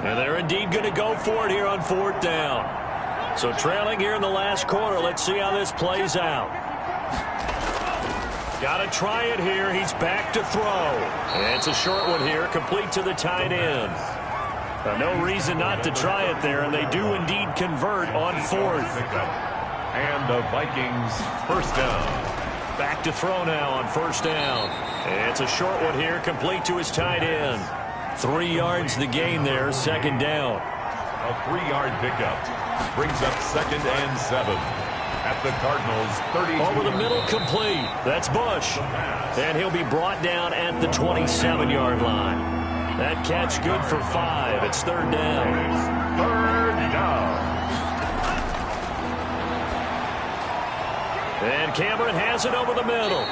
And they're indeed going to go for it here on fourth down. So trailing here in the last quarter. Let's see how this plays out. Got to try it here. He's back to throw. And it's a short one here, complete to the tight end. No reason not to try it there, and they do indeed convert on fourth. And the Vikings first down. Back to throw now on first down. And it's a short one here, complete to his tight end. 3 yards the gain there, second down. A 3-yard pickup brings up 2nd and 7 at the Cardinals' 30. Over the middle, complete. That's Bush. And he'll be brought down at the 27-yard line. That catch good for 5. It's third down. It's third down. And Cameron has it over the middle.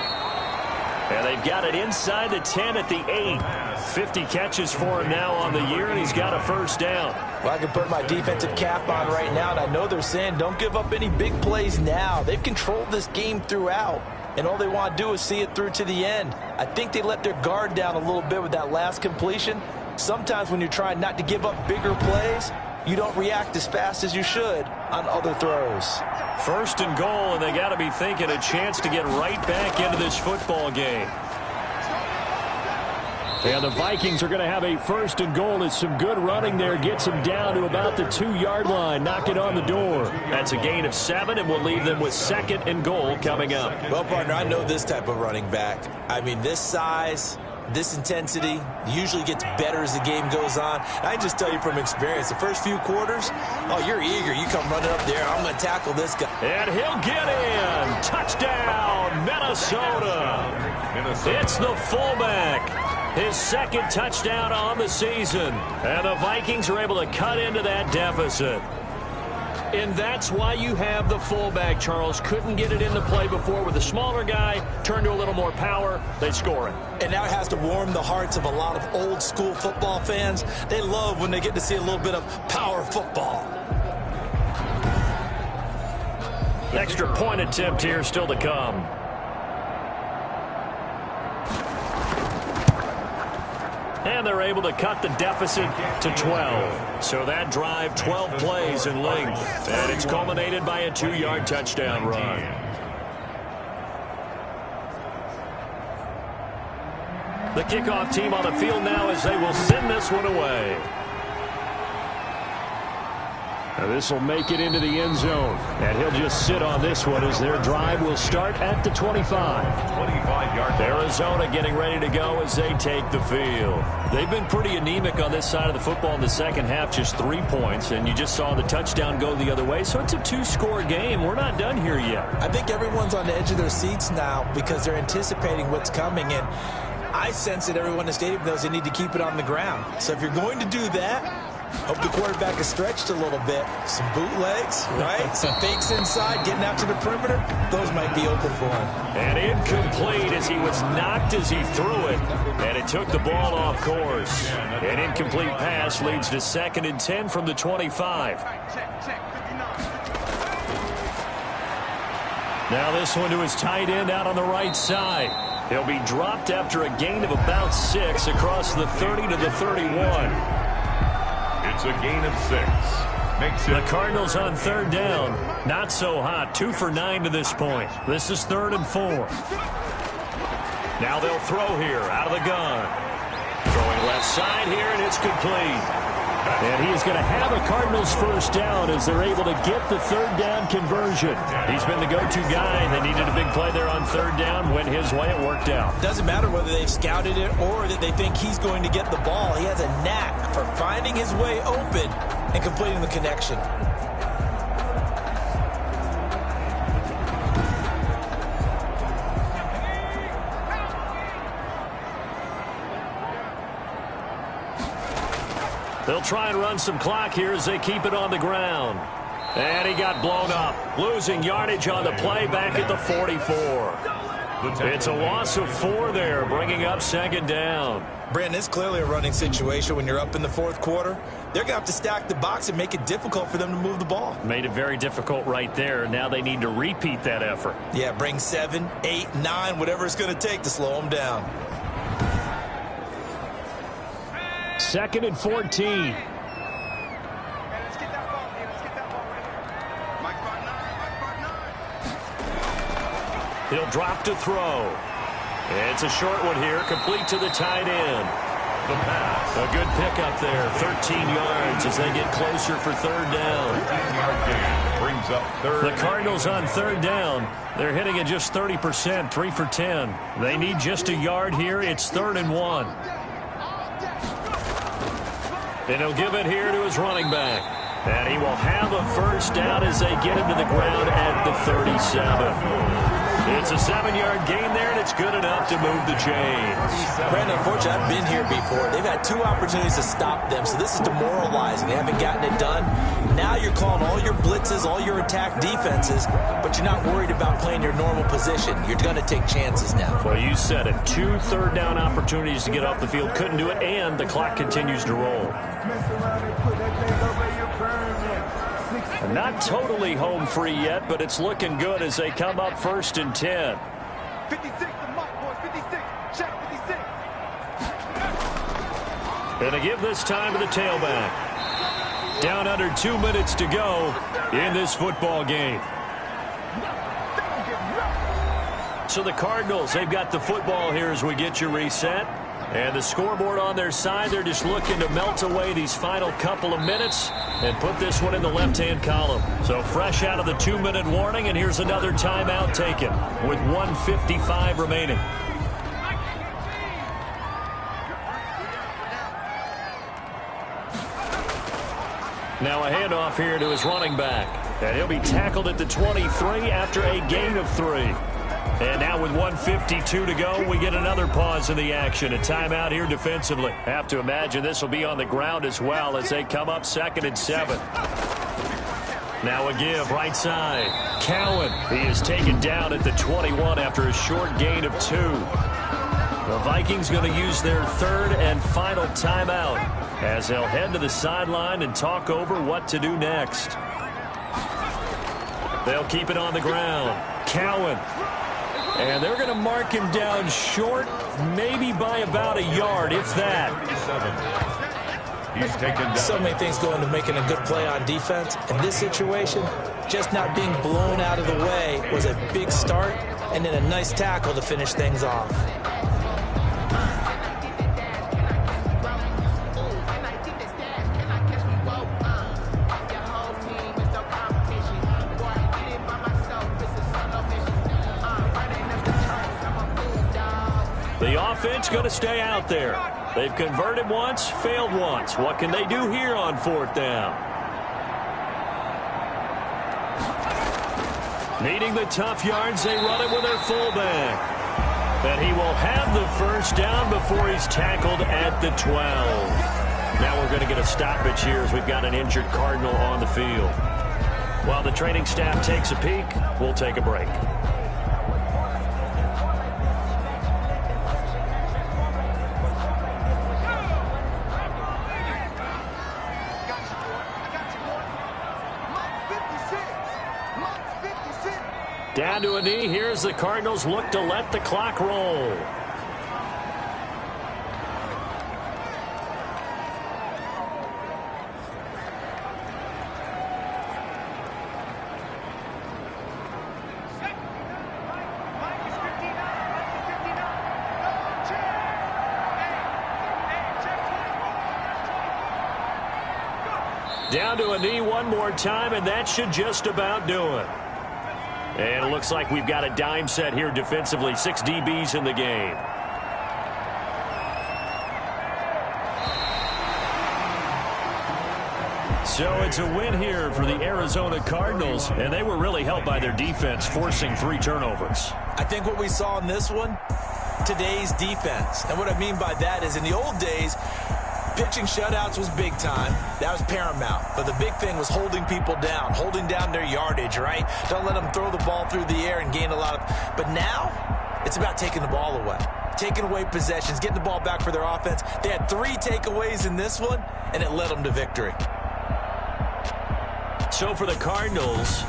And they've got it inside the 10 at the 8. 50 catches for him now on the year, and he's got a first down. Well, I can put my defensive cap on right now, and I know they're saying don't give up any big plays now. They've controlled this game throughout, and all they want to do is see it through to the end. I think they let their guard down a little bit with that last completion. Sometimes when you're trying not to give up bigger plays, you don't react as fast as you should on other throws. First and goal, and they got to be thinking a chance to get right back into this football game. And the Vikings are going to have a first and goal. It's some good running there. Gets them down to about the 2-yard line. Knock it on the door. That's a gain of 7, and we'll leave them with 2nd and goal coming up. Well, partner, I know this type of running back. I mean, this size, this intensity usually gets better as the game goes on. I just tell you from experience, the first few quarters, oh, you're eager. You come running up there. I'm going to tackle this guy. And he'll get in. Touchdown, Minnesota. It's the fullback. His 2nd touchdown on the season. And the Vikings are able to cut into that deficit. And that's why you have the fullback, Charles. Couldn't get it into play before with a smaller guy. Turned to a little more power. They score it. And now it has to warm the hearts of a lot of old-school football fans. They love when they get to see a little bit of power football. Extra point attempt here still to come. And they're able to cut the deficit to 12. So that drive, 12 plays in length. And it's culminated by a 2-yard touchdown run. The kickoff team on the field now as they will send this one away. Now this will make it into the end zone. And he'll just sit on this one as their drive will start at the 25. 25-yard. Arizona getting ready to go as they take the field. They've been pretty anemic on this side of the football in the second half, just 3 points. And you just saw the touchdown go the other way. So it's a 2-score game. We're not done here yet. I think everyone's on the edge of their seats now because they're anticipating what's coming. And I sense that everyone in the stadium knows they need to keep it on the ground. So if you're going to do that, hope the quarterback is stretched a little bit. Some bootlegs, right? Some fakes inside, getting out to the perimeter. Those might be open for him. And incomplete as he was knocked as he threw it. And it took the ball off course. An incomplete pass leads to 2nd and 10 from the 25. Now this one to his tight end out on the right side. He'll be dropped after a gain of about 6 across the 30 to the 31. It's a gain of 6. Makes it the Cardinals on 3rd down. Not so hot. 2 for 9 to this point. This is 3rd and 4. Now they'll throw here out of the gun. Throwing left side here, and it's complete. And he is going to have a Cardinals first down as they're able to get the 3rd down conversion. He's been the go-to guy. They needed a big play there on 3rd down. Went his way. It worked out. Doesn't matter whether they've scouted it or that they think he's going to get the ball. He has a knack for finding his way open and completing the connection. They'll try and run some clock here as they keep it on the ground. And he got blown up. Losing yardage on the play back at the 44. It's a loss of 4 there, bringing up 2nd down. Brandon, it's clearly a running situation when you're up in the 4th quarter. They're going to have to stack the box and make it difficult for them to move the ball. Made it very difficult right there. Now they need to repeat that effort. Yeah, bring 7, 8, 9, whatever it's going to take to slow them down. 2nd and 14. He'll drop to throw. It's a short one here, complete to the tight end. the pass. A good pickup there, 13 yards as they get closer for 3rd down. 13-yard gain brings up 3rd. The Cardinals on 3rd down. They're hitting at just 30%, 3 for 10. They need just a yard here. It's 3rd and 1. And he'll give it here to his running back. And he will have a first down as they get him to the ground at the 37. It's a 7-yard gain there, and it's good enough to move the chains. Brandon, unfortunately, I've been here before. They've had 2 opportunities to stop them, so this is demoralizing. They haven't gotten it done. Now you're calling all your blitzes, all your attack defenses, but you're not worried about playing your normal position. You're going to take chances now. Well, you said it. 2 3rd down opportunities to get off the field. Couldn't do it, and the clock continues to roll. Not totally home free yet, but it's looking good as they come up 1st and 10. 56, the mark, boys, 56, check 56. And to give this time to the tailback. Down under 2 minutes to go in this football game. So the Cardinals, they've got the football here as we get you reset. And the scoreboard on their side, they're just looking to melt away these final couple of minutes and put this one in the left-hand column. So fresh out of the 2-minute warning, and here's another timeout taken with 1:55 remaining. Now a handoff here to his running back. And he'll be tackled at the 23 after a gain of 3. And now with 1:52 to go, we get another pause in the action. A timeout here defensively. Have to imagine this will be on the ground as well as they come up 2nd and 7. Now a give right side. Cowan, he is taken down at the 21 after a short gain of 2. The Vikings going to use their third and final timeout as they'll head to the sideline and talk over what to do next. They'll keep it on the ground. Cowan. And they're going to mark him down short, maybe by about a yard, if that. He's taken down. So many things go into making a good play on defense. In this situation, just not being blown out of the way was a big start, and then a nice tackle to finish things off. The offense going to stay out there. They've converted once, failed once. What can they do here on 4th down? Needing the tough yards, they run it with their fullback. And he will have the first down before he's tackled at the 12. Now we're going to get a stoppage here as we've got an injured Cardinal on the field. While the training staff takes a peek, we'll take a break. Down to a knee. Here's the Cardinals look to let the clock roll. Down to a knee one more time, and that should just about do it. And it looks like we've got a dime set here defensively. 6 DBs in the game. So it's a win here for the Arizona Cardinals, and they were really helped by their defense, forcing 3 turnovers. I think what we saw in this one, today's defense. And what I mean by that is in the old days, pitching shutouts was big time. That was paramount. But the big thing was holding people down, holding down their yardage, right? Don't let them throw the ball through the air and gain a lot of... But now, it's about taking the ball away. Taking away possessions, getting the ball back for their offense. They had 3 takeaways in this one, and it led them to victory. So for the Cardinals,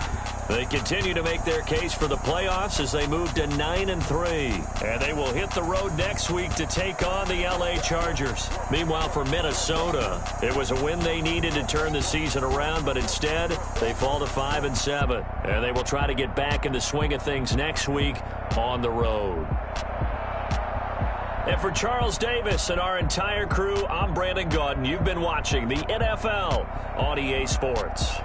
they continue to make their case for the playoffs as they move to 9-3. And they will hit the road next week to take on the LA Chargers. Meanwhile, for Minnesota, it was a win they needed to turn the season around, but instead, they fall to 5-7. And they will try to get back in the swing of things next week on the road. And for Charles Davis and our entire crew, I'm Brandon Gaudin. You've been watching the NFL on EA Sports.